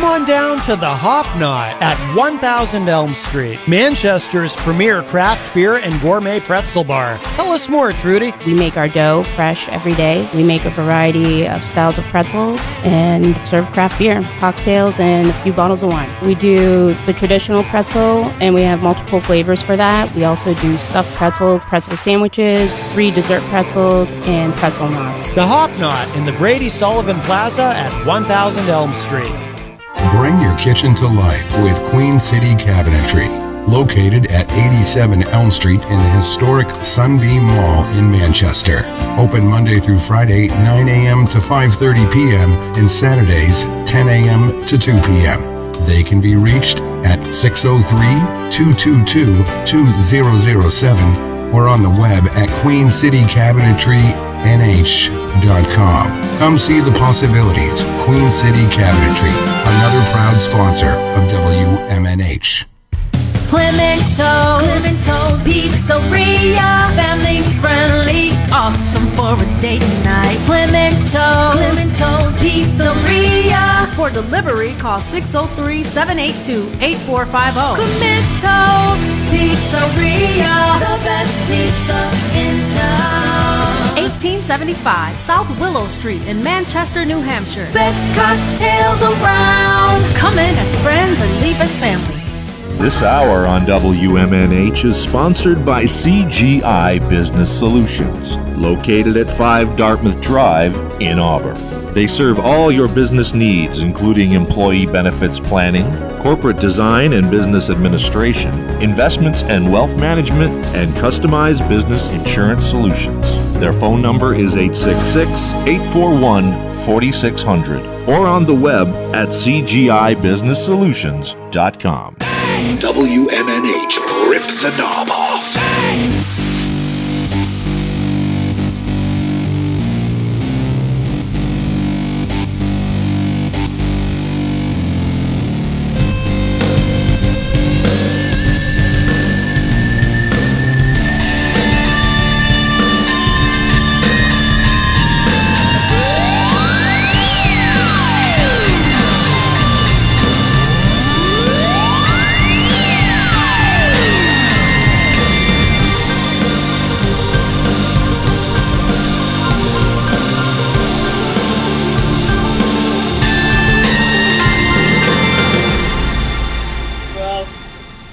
on down to the Hop Knot at 1000 Elm Street, Manchester's premier craft beer and gourmet pretzel bar. Tell us more, Trudy. We make our dough fresh every day. We make a variety of styles of pretzels and serve craft beer, cocktails, and a few bottles of wine. We do the traditional pretzel, and we have multiple flavors for that. We also do stuffed pretzels, pretzel sandwiches, free dessert pretzels, and pretzel knots. The Hop Knot in the Brady Sullivan Plaza at 1000 Elm Street. Bring your kitchen to life with Queen City Cabinetry, located at 87 Elm Street in the historic Sunbeam Mall in Manchester. Open Monday through Friday, 9 a.m. to 5:30 p.m. and Saturdays, 10 a.m. to 2 p.m. They can be reached at 603-222-2007 or on the web at queencitycabinetrynh.com. Come see the possibilities. Queen City Cabinetry, another proud sponsor of WMNH. Clemento's Pizzeria, family friendly, awesome for a date night. Clemento's Pizzeria. For delivery, call 603-782-8450. Clemento's Pizzeria, the best pizza in town. 1875 South Willow Street in Manchester, New Hampshire. Best cocktails around. Come in as friends and leave as family. This hour on WMNH is sponsored by CGI Business Solutions, located at 5 Dartmouth Drive in Auburn. They serve all your business needs, including employee benefits planning, corporate design and business administration, investments and wealth management, and customized business insurance solutions. Their phone number is 866-841-4600 or on the web at cgibusinesssolutions.com. WMNH, rip the knob off.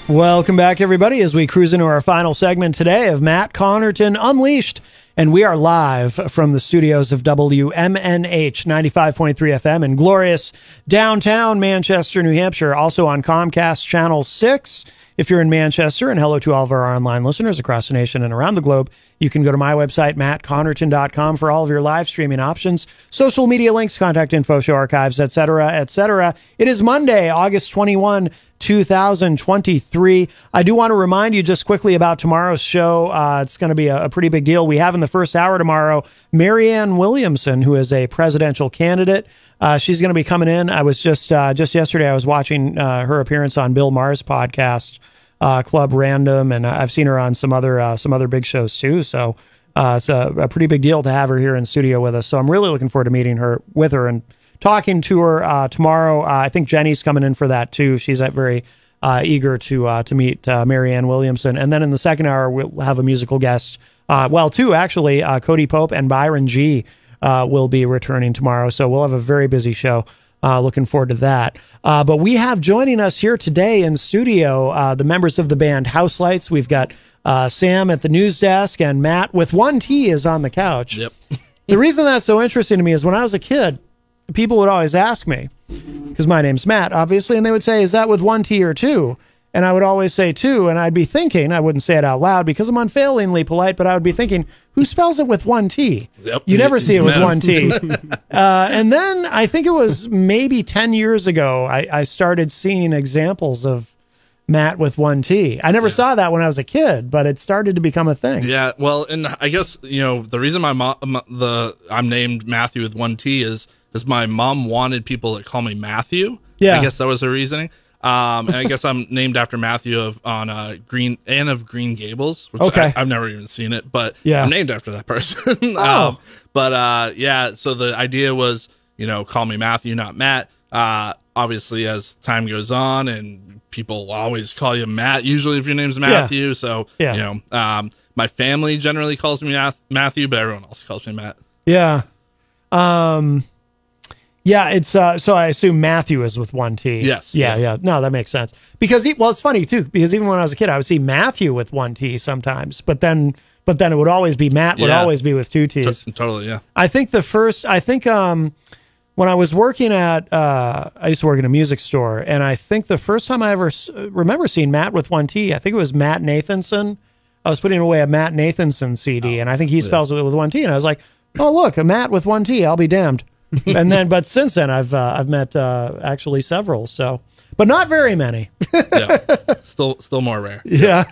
Welcome back, everybody, as we cruise into our final segment today of Matt Connarton Unleashed. And we are live from the studios of WMNH 95.3 FM in glorious downtown Manchester, New Hampshire. Also on Comcast Channel 6 if you're in Manchester. And hello to all of our online listeners across the nation and around the globe. You can go to my website, mattconnerton.com, for all of your live streaming options, social media links, contact info, show archives, etc., etc. It is Monday, August 21, 2023. I do want to remind you just quickly about tomorrow's show. It's going to be a pretty big deal. We have in the first hour tomorrow Marianne Williamson, who is a presidential candidate. She's going to be coming in. I was just yesterday, I was watching her appearance on Bill Maher's podcast, Club Random, and I've seen her on some other big shows too. So it's a pretty big deal to have her here in studio with us. So I'm really looking forward to meeting her and talking to her tomorrow. I think Jenny's coming in for that too. She's very eager to meet Marianne Williamson. And then in the second hour, we'll have a musical guest. Two actually. Cody Pope and Byron G will be returning tomorrow. So we'll have a very busy show. Looking forward to that. But we have joining us here today in studio the members of the band House Lights. We've got Sam at the news desk, and Matt with one T is on the couch. Yep. The reason that's so interesting to me is when I was a kid, people would always ask me, because my name's Matt, obviously, and they would say, is that with one T or two? And I would always say two, and I'd be thinking, I wouldn't say it out loud because I'm unfailingly polite, but I would be thinking, who spells it with one T? Yep. You never see it with one T. And then I think it was maybe 10 years ago, I started seeing examples of Matt with one T. I never saw that when I was a kid, but it started to become a thing. Yeah, well, and I guess, the reason I'm named Matthew with one T is my mom wanted people to call me Matthew. Yeah. I guess that was her reasoning. And I guess I'm named after Matthew on Anne of Green Gables, which okay. I've never even seen it, but yeah. I'm named after that person. Oh. So the idea was, call me Matthew, not Matt. obviously as time goes on, and people will always call you Matt, usually if your name's Matthew. So, my family generally calls me Matthew, but everyone else calls me Matt. Yeah. Yeah, it's so I assume Matthew is with one T. Yes. Yeah. No, that makes sense. Because it's funny too, because even when I was a kid, I would see Matthew with one T sometimes, but then it would always be Matt would always be with two T's. Totally, yeah. I think when I was working at I used to work in a music store, and I think the first time I ever remember seeing Matt with one T, I think it was Matt Nathanson. I was putting away a Matt Nathanson CD, and I think he spells it with one T, and I was like, oh look, a Matt with one T, I'll be damned. And then, but since then, I've met actually several. So, but not very many. Yeah, still more rare. Yeah.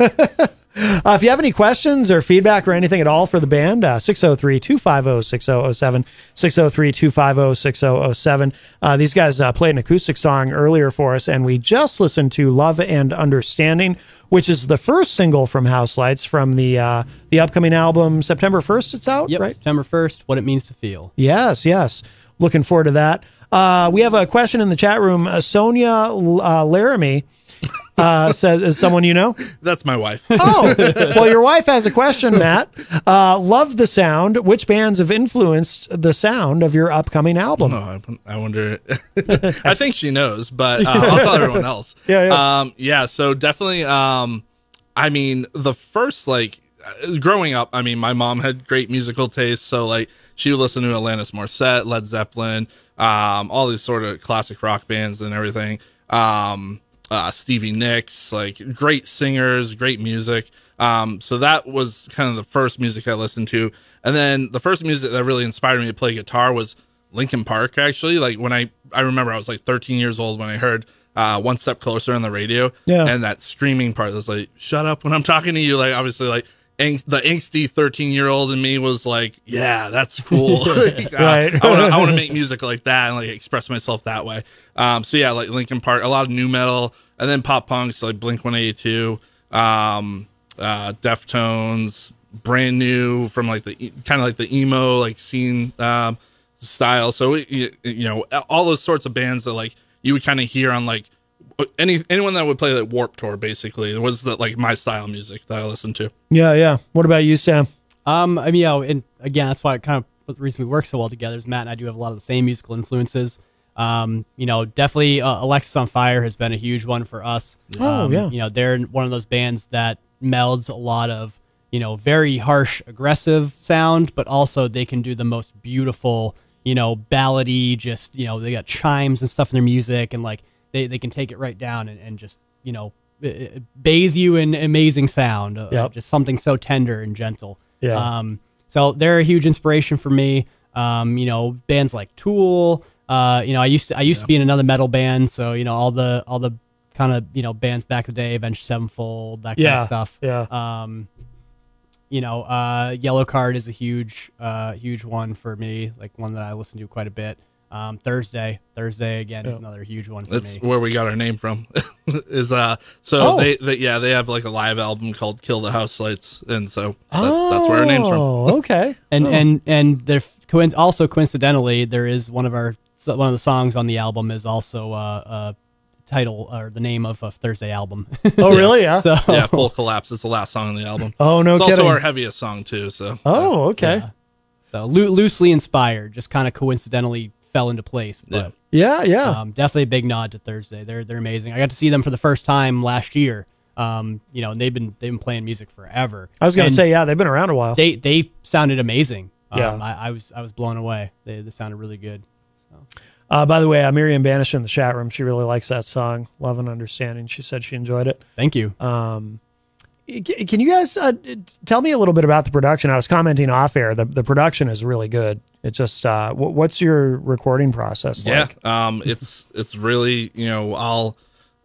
If you have any questions or feedback or anything at all for the band, 603-250-6007, 603-250-6007. These guys played an acoustic song earlier for us, and we just listened to Love and Understanding, which is the first single from House Lights from the upcoming album September 1st. It's out, right? September 1st, What It Means to Feel. Yes. Looking forward to that. We have a question in the chat room. Sonia Laramie says, is someone you know? That's my wife. Oh, well, your wife has a question, Matt. Love the sound. Which bands have influenced the sound of your upcoming album? Oh, I wonder. I think she knows, but I'll tell everyone else. Yeah. So definitely, I mean, the first, growing up, I mean, my mom had great musical taste, so, she would listen to Alanis Morissette, Led Zeppelin, all these sort of classic rock bands and everything. Stevie Nicks, great singers, great music. So that was kind of the first music I listened to. And then the first music that really inspired me to play guitar was Linkin Park, actually. When I remember I was 13 years old when I heard One Step Closer on the radio. Yeah. And that screaming part that was shut up when I'm talking to you. Obviously, the angsty 13-year-old in me was yeah, that's cool. Right. I want to make music like that and express myself that way. So yeah, Linkin Park, a lot of new metal, and then pop punks like Blink-182, Deftones, brand new from the kind of the emo scene style. So all those sorts of bands that you would kind of hear on anyone that would play Warped Tour, basically. It was my style of music that I listened to. Yeah. What about you, Sam? I mean, and again, that's why the reason we work so well together is Matt and I do have a lot of the same musical influences. Definitely Alexis on Fire has been a huge one for us. Yeah. They're one of those bands that melds a lot of, very harsh, aggressive sound, but also they can do the most beautiful, ballady, just, they got chimes and stuff in their music, and they can take it right down and just, bathe you in amazing sound. Just something so tender and gentle. Yeah. So they're a huge inspiration for me. Bands like Tool. I used to be in another metal band, so all the kind of bands back in the day, Avenged Sevenfold, that kind of stuff. Yeah. Yellow Card is a huge one for me, one that I listen to quite a bit. Thursday again is another huge one for me. That's where we got our name from. They have a live album called Kill the House Lights, and so that's where our name's from. Oh, okay. And there also coincidentally there is one of the songs on the album is also title or the name of a Thursday album. Oh, really? Yeah. So, yeah, Full Collapse is the last song on the album. Oh, no it's kidding. also our heaviest song too. So. Oh, okay. Yeah. So loosely inspired, just kind of coincidentally fell into place. But, yeah. Definitely a big nod to Thursday. They're amazing. I got to see them for the first time last year. And they've been playing music forever. I was going to say, they've been around a while. They sounded amazing. Yeah. I was blown away. They sounded really good. So. By the way, Miriam Banish in the chat room, she really likes that song, Love and Understanding. She said she enjoyed it. Thank you. Can you guys tell me a little bit about the production? I was commenting off air. The production is really good. It just what's your recording process like? It's really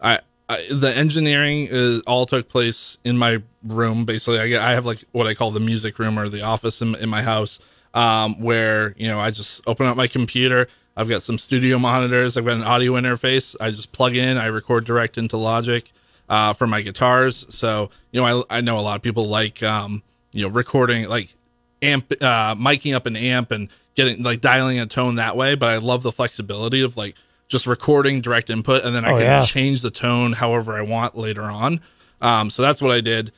the engineering all took place in my room. Basically, I have what I call the music room or the office in my house, where I just open up my computer. I've got some studio monitors. I've got an audio interface. I just plug in. I record direct into Logic. For my guitars. So, I know a lot of people like, recording, miking up an amp and getting, dialing a tone that way. But I love the flexibility of, just recording direct input, and then I can change the tone however I want later on. So that's what I did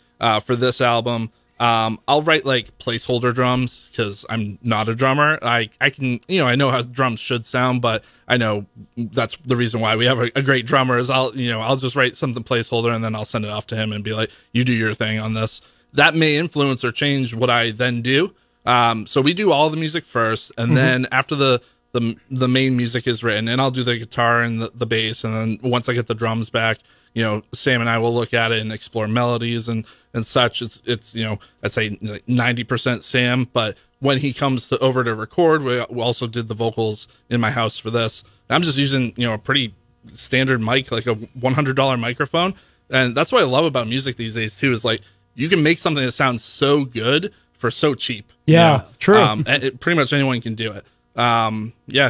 for this album. I'll write like placeholder drums because I'm not a drummer. I can, I know how drums should sound, but I know that's the reason why we have a great drummer is I'll just write something placeholder and then I'll send it off to him and be like, you do your thing on this. That may influence or change what I then do. So we do all the music first, and then after the main music is written, and I'll do the guitar and the bass, and then once I get the drums back, Sam and I will look at it and explore melodies and such. It's I'd say 90% Sam, but when he comes over to record, we also did the vocals in my house for this. I'm just using a pretty standard mic, like a $100 microphone, and that's what I love about music these days too. Is like you can make something that sounds so good for so cheap. Yeah, true. Pretty much anyone can do it.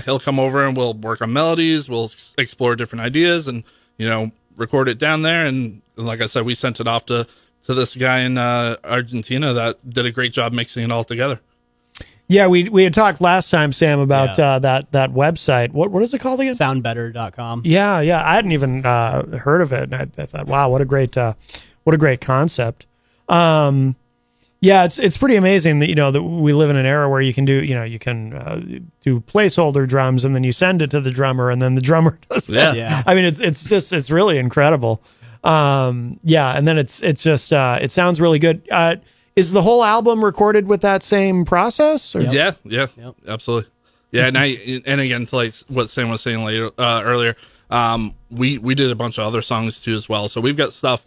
He'll come over and we'll work on melodies. We'll explore different ideas and record it down there. And like I said, we sent it off to this guy in Argentina that did a great job mixing it all together. Yeah, we had talked last time, Sam, about that website. What is it called again? Soundbetter.com. Yeah. I hadn't even heard of it. And I thought, wow, what a great concept. Yeah, it's pretty amazing that that we live in an era where you can do do placeholder drums and then you send it to the drummer and then the drummer does that. Yeah. I mean it's really incredible. And then it's just it sounds really good. Is the whole album recorded with that same process? Or? Yeah, absolutely. Yeah, and again, to like what Sam was saying earlier, we did a bunch of other songs too as well. So we've got stuff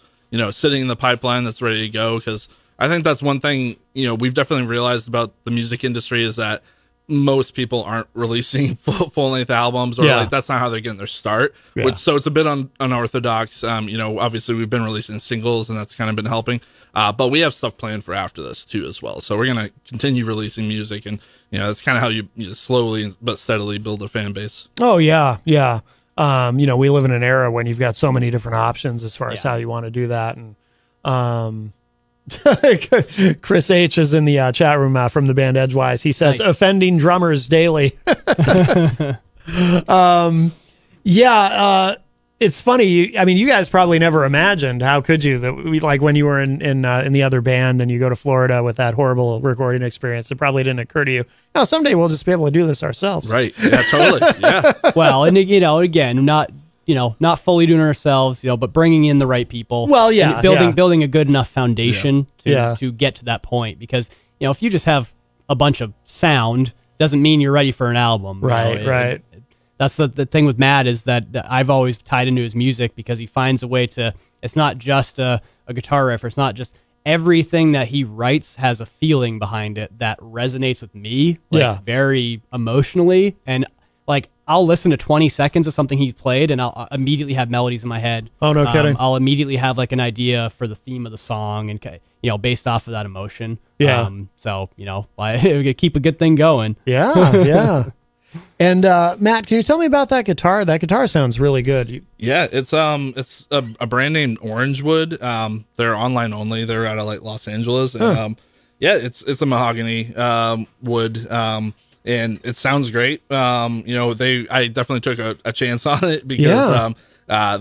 sitting in the pipeline that's ready to go because I think that's one thing, we've definitely realized about the music industry is that most people aren't releasing full-length albums or like that's not how they're getting their start. Yeah. So it's a bit unorthodox. Obviously we've been releasing singles and that's kind of been helping. But we have stuff planned for after this too as well. So we're going to continue releasing music and, that's kind of how you slowly but steadily build a fan base. Oh, yeah. Yeah. We live in an era when you've got so many different options as far as how you want to do that. And, Chris H is in the chat room from the band Edgewise. He says, offending drummers daily. It's funny. You guys probably never imagined, how could you, that when you were in the other band and you go to Florida with that horrible recording experience, it probably didn't occur to you, someday we'll just be able to do this ourselves. Right. Yeah, totally. Yeah. Well, and again, not fully doing it ourselves, but bringing in the right people. Well, yeah, building a good enough foundation to get to that point. Because if you just have a bunch of sound, doesn't mean you're ready for an album. Right. That's the thing with Matt is that I've always tied into his music because he finds a way to. It's not just a guitar riff. Or it's not just everything that he writes has a feeling behind it that resonates with me, very emotionally and. I'll listen to 20 seconds of something he's played and I'll immediately have melodies in my head. Oh, no kidding. I'll immediately have an idea for the theme of the song and, based off of that emotion. Yeah. I keep a good thing going. Yeah. And Matt, can you tell me about that guitar? That guitar sounds really good. Yeah, it's a brand named Orangewood. They're online only. They're out of Los Angeles. And, it's a mahogany wood. And it sounds great. I definitely took a chance on it because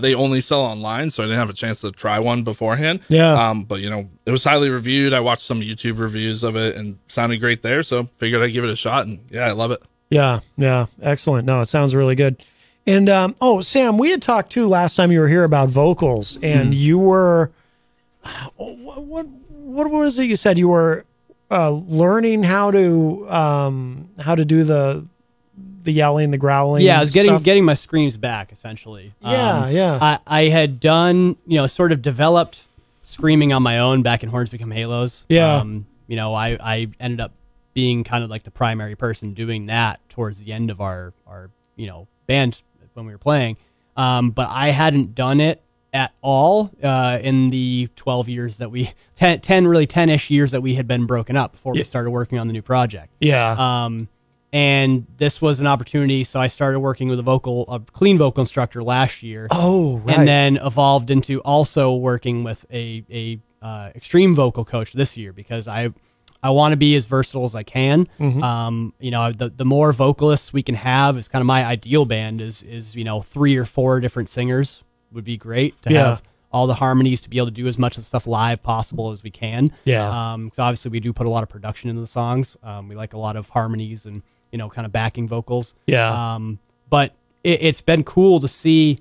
they only sell online, so I didn't have a chance to try one beforehand. Yeah. But it was highly reviewed. I watched some YouTube reviews of it and sounded great there, so figured I'd give it a shot. And I love it. Yeah. Excellent. No, it sounds really good. And Sam, we had talked too last time you were here about vocals, and you were what was it you said you were? Learning how to do the yelling, the growling. Yeah, I was getting my screams back essentially. I had done sort of developed screaming on my own back in Horns Become Halos. Yeah. I ended up being kind of like the primary person doing that towards the end of our band when we were playing. But I hadn't done it at all in the 12 years that 10-ish years that we had been broken up before we started working on the new project. Yeah. And this was an opportunity, so I started working with a clean vocal instructor last year. Oh, right. And then evolved into also working with a extreme vocal coach this year because I I want to be as versatile as I can. Mhm. You know, the more vocalists we can have is kind of my ideal band is, you know, 3 or 4 different singers would be great to Yeah. have all the harmonies to be able to do as much of the stuff live possible as we can. Yeah. So obviously we do put a lot of production into the songs. We like a lot of harmonies and, you know, kind of backing vocals. Yeah. But it's been cool to see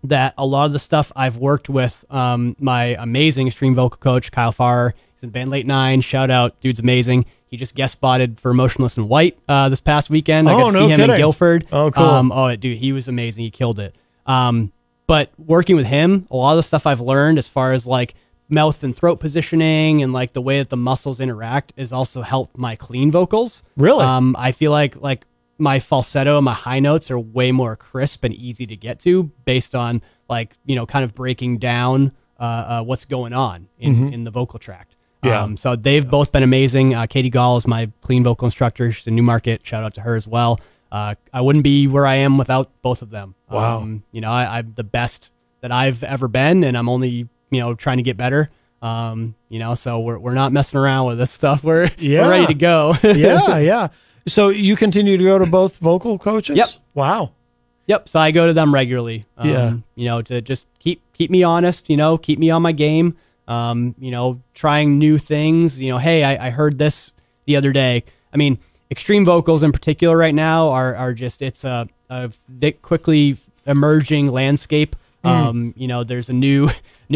that a lot of the stuff I've worked with my amazing extreme vocal coach, Kyle Farrer. He's in band Late 9. Shout out. Dude's amazing. He just guest spotted for Motionless in White this past weekend. I got to see him in Guilford. Oh, cool. Dude, he was amazing. He killed it. But working with him, a lot of the stuff I've learned as far as like mouth and throat positioning and like the way that the muscles interact has also helped my clean vocals. Really? I feel like my falsetto and my high notes are way more crisp and easy to get to based on like, you know, kind of breaking down what's going on in the vocal tract. Yeah. So they've both been amazing. Katie Gall is my clean vocal instructor. She's in Newmarket. Shout out to her as well. I wouldn't be where I am without both of them. Wow. You know, I'm the best that I've ever been, and I'm only, you know, trying to get better. You know, so we're not messing around with this stuff. We're ready to go. Yeah. So you continue to go to both vocal coaches? Yep. Wow. Yep. So I go to them regularly. Yeah. You know, to just keep me honest. You know, keep me on my game. You know, trying new things. You know, hey, I heard this the other day. I mean, extreme vocals in particular right now are just, it's a quickly emerging landscape. You know, there's a new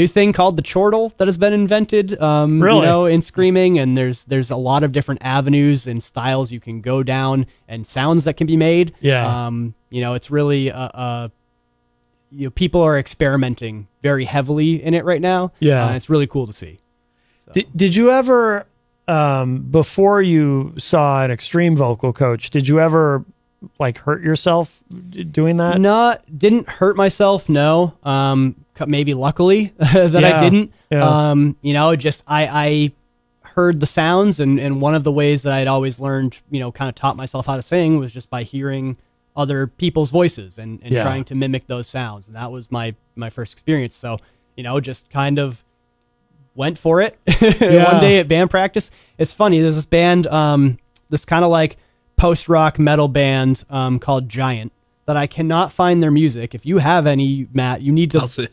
thing called the chortle that has been invented, you know, in screaming, and there's a lot of different avenues and styles you can go down and sounds that can be made. Yeah. You know, it's really, you know, people are experimenting very heavily in it right now. Yeah. It's really cool to see. So. Did you ever, before you saw an extreme vocal coach, did you ever like hurt yourself doing that? Didn't hurt myself. No. Maybe luckily that I didn't. Yeah. You know, just I heard the sounds, and one of the ways that I'd always learned, you know, kind of taught myself how to sing was just by hearing other people's voices and trying to mimic those sounds. And that was my first experience. So, you know, just kind of went for it. One day at band practice. It's funny. There's this band, this kind of like post-rock metal band called Giant that I cannot find their music. If you have any, Matt, you need to.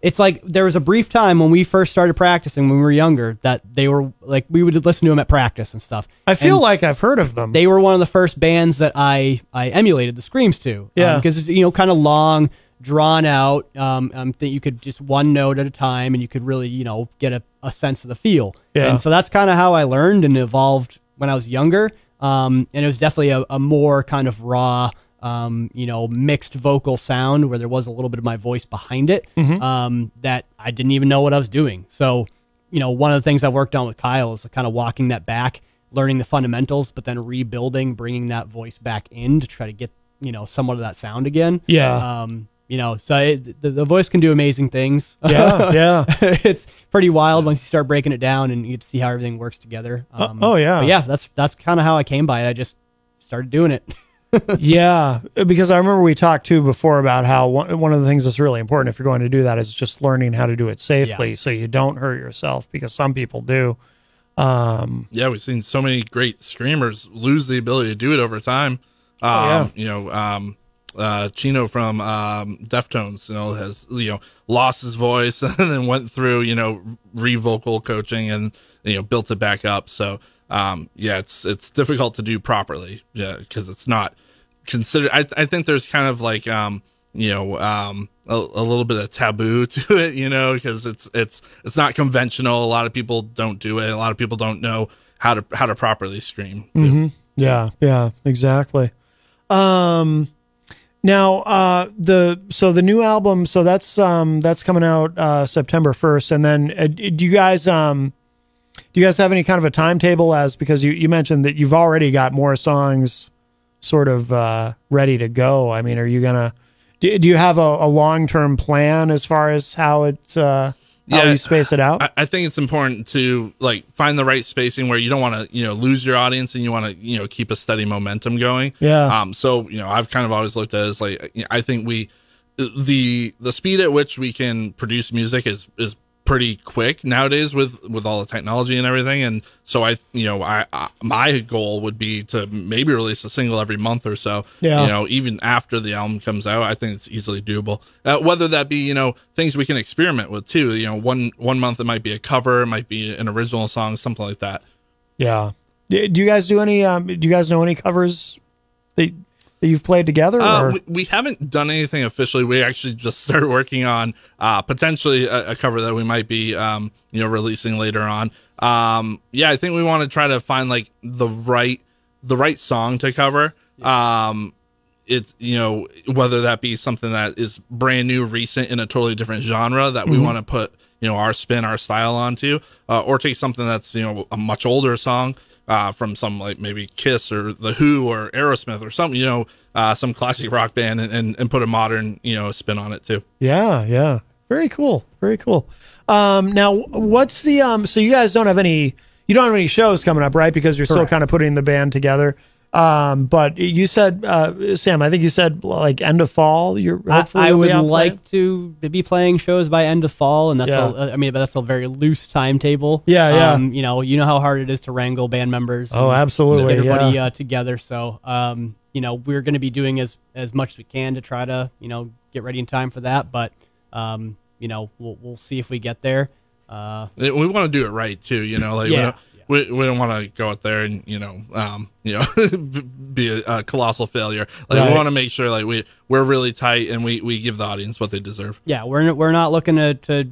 It's like there was a brief time when we first started practicing when we were younger that they were like, we would listen to them at practice and stuff. I feel like I've heard of them. They were one of the first bands that I emulated the screams to. Yeah. Because it's, you know, kind of long, drawn out, that you could just one note at a time and you could really, you know, get a sense of the feel. Yeah. And so that's kind of how I learned and evolved when I was younger. And it was definitely a more kind of raw, you know, mixed vocal sound where there was a little bit of my voice behind it, that I didn't even know what I was doing. So, you know, one of the things I worked on with Kyle is kind of walking that back, learning the fundamentals, but then rebuilding, bringing that voice back in to try to get, you know, somewhat of that sound again. Yeah. You know, so the voice can do amazing things. Yeah. It's pretty wild once you start breaking it down and you get to see how everything works together. Oh yeah. But yeah, that's kind of how I came by it. I just started doing it. Yeah, because I remember we talked too before about how one of the things that's really important if you're going to do that is just learning how to do it safely, so you don't hurt yourself, because some people do. Yeah, we've seen so many great screamers lose the ability to do it over time. You know, Chino from Deftones, you know, has, you know, lost his voice and then went through, you know, re-vocal coaching and, you know, built it back up. So, yeah, it's difficult to do properly, because it's not considered. I think there's kind of like, you know, a little bit of taboo to it, you know, because it's not conventional. A lot of people don't do it. A lot of people don't know how to properly scream. Mm-hmm. Yeah, exactly. Now, the new album, so that's coming out September 1st, and then do you guys have any kind of a timetable, as because you mentioned that you've already got more songs sort of ready to go? I mean, are you gonna do you have a long-term plan as far as how it's how you space it out? I think it's important to like find the right spacing where you don't want to, you know, lose your audience, and you want to, you know, keep a steady momentum going. Yeah. So, you know, I've kind of always looked at it as like, I think the speed at which we can produce music is pretty quick nowadays with all the technology and everything. And so my goal would be to maybe release a single every month or so. Yeah. Even after the album comes out, I think it's easily doable. Whether that be, things we can experiment with too. One month it might be a cover, it might be an original song, something like that. Yeah. Do you guys do any, do you guys know any covers that you've played together? Or? We haven't done anything officially. We actually just started working on potentially a cover that we might be releasing later on. I think we want to try to find like the right song to cover. It's whether that be something that is brand new, recent, in a totally different genre that we want to put our spin, our style onto, or take something that's a much older song from some like maybe Kiss or The Who or Aerosmith or something, some classic rock band, and put a modern spin on it too. Yeah. Very cool. Now what's the so you guys don't have any shows coming up, right? Because you're still kind of putting the band together. But you said, Sam, I think you said like end of fall. I would like to be playing shows by end of fall, and that's but that's a very loose timetable. Yeah. You know how hard it is to wrangle band members. Oh, absolutely. Get everybody together. So, we're going to be doing as much as we can to try to get ready in time for that. But we'll see if we get there. We want to do it right too. We don't want to go out there and be a colossal failure. Like we want to make sure like we're really tight and we give the audience what they deserve. Yeah, we're not looking to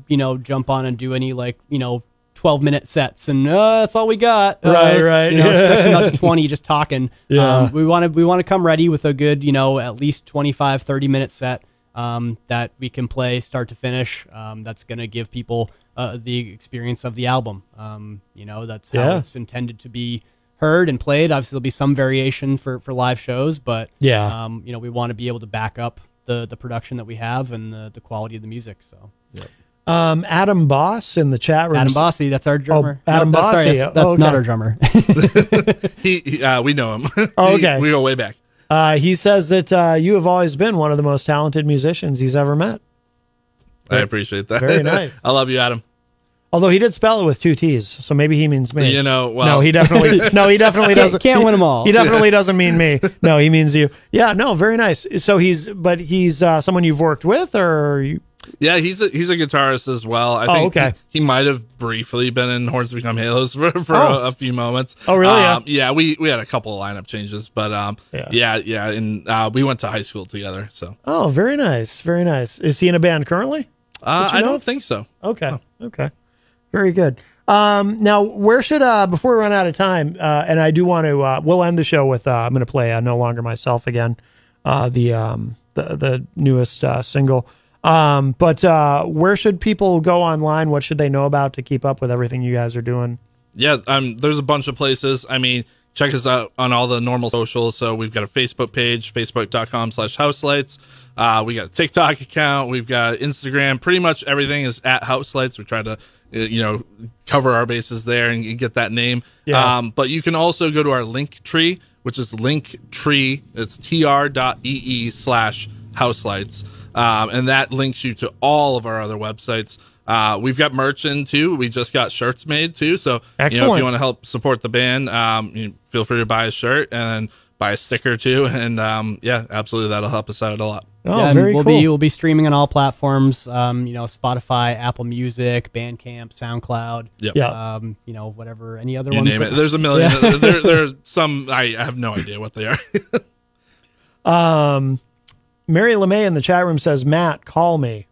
jump on and do any 12-minute sets and that's all we got. Right. Especially not to 20 just talking. Yeah. We want to come ready with a good at least 25-30-minute set that we can play start to finish. That's going to give people the experience of the album. That's how it's intended to be heard and played. Obviously, there'll be some variation for live shows, but we want to be able to back up the production that we have and the quality of the music. So, Adam Boss in the chat room. Adam Bossy, that's our drummer. Oh, Adam Bossy. That's not our drummer. We know him. Oh, okay. We go way back. He says that you have always been one of the most talented musicians he's ever met. I appreciate that. Very nice. I love you, Adam. Although he did spell it with 2 T's, so maybe he means me. Well, he definitely doesn't. Can't win them all. He definitely doesn't mean me. No, he means you. Yeah, no, very nice. So he's someone you've worked with, or you? Yeah, he's a guitarist as well. I think he might have briefly been in Horns Become Halos for a few moments. Oh, really? Yeah, we had a couple of lineup changes, but and we went to high school together. So. Oh, very nice, very nice. Is he in a band currently? I don't think so. Okay, okay, very good. Now, where should before we run out of time, and I do want to, we'll end the show with I'm going to play "No Longer Myself" again, the newest single. But where should people go online? What should they know about to keep up with everything you guys are doing? Yeah, there's a bunch of places. I mean, check us out on all the normal socials. So we've got a Facebook page, facebook.com/houselights. We got a TikTok account. We've got Instagram. Pretty much everything is at Houselights. We try to, cover our bases there and get that name. Yeah. But you can also go to our link tree, which is Linktree. It's tr.ee/houselights. And that links you to all of our other websites. We've got merch in too. We just got shirts made too. So if you want to help support the band, feel free to buy a shirt and buy a sticker too. And absolutely, that'll help us out a lot. Oh, very cool. We'll be streaming on all platforms. Spotify, Apple Music, Bandcamp, SoundCloud. Yep. Yeah. Whatever. Any other you ones? Name it. There's a million. There's some. I have no idea what they are. Mary LeMay in the chat room says, "Matt, call me."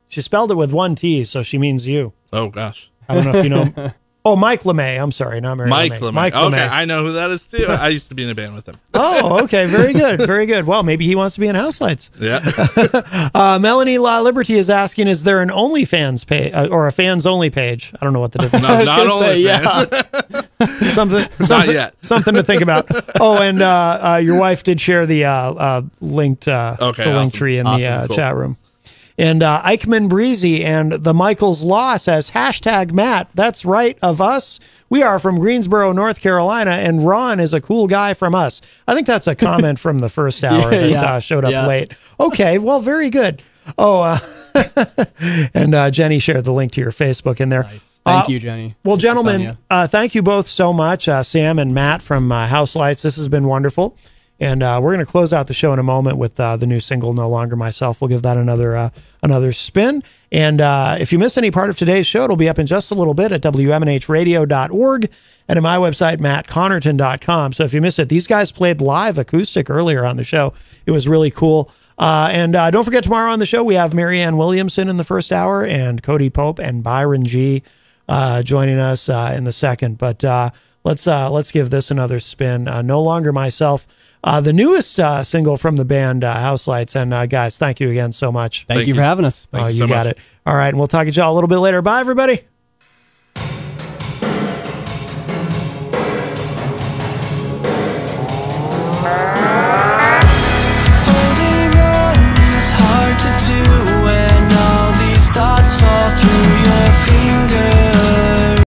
She spelled it with 1 T, so she means you. Oh gosh. I don't know if you know. Oh, Mike LeMay. I'm sorry, not Mary Mike LeMay. LeMay. Mike Okay, LeMay. I know who that is too. I used to be in a band with him. Oh, okay. Very good. Very good. Well, maybe he wants to be in House Lights. Yeah. Melanie La Liberty is asking, is there an OnlyFans page or a fans only page? I don't know what the difference is. Not OnlyFans. Something Not yet. Something to think about. Oh, and your wife did share the link tree in the cool. chat room. And Eichmann Breezy and the Michaels Law says, #Matt, that's right of us. We are from Greensboro, North Carolina, and Ron is a cool guy from us. I think that's a comment from the first hour that showed up late. Okay, well, very good. And Jenny shared the link to your Facebook in there. Nice. Thank you, Jenny. Well, gentlemen, thank you both so much, Sam and Matt from House Lights. This has been wonderful. And we're going to close out the show in a moment with the new single, No Longer Myself. We'll give that another spin. And if you miss any part of today's show, it'll be up in just a little bit at WMNHradio.org and at my website, mattconnerton.com. So if you miss it, these guys played live acoustic earlier on the show. It was really cool. And don't forget, tomorrow on the show, we have Marianne Williamson in the first hour and Cody Pope and Byron G joining us in the second. But let's give this another spin. No Longer Myself. The newest single from the band House Lights. And guys, thank you again so much. Thank you for having us. You got it. All right. And we'll talk to y'all a little bit later. Bye, everybody.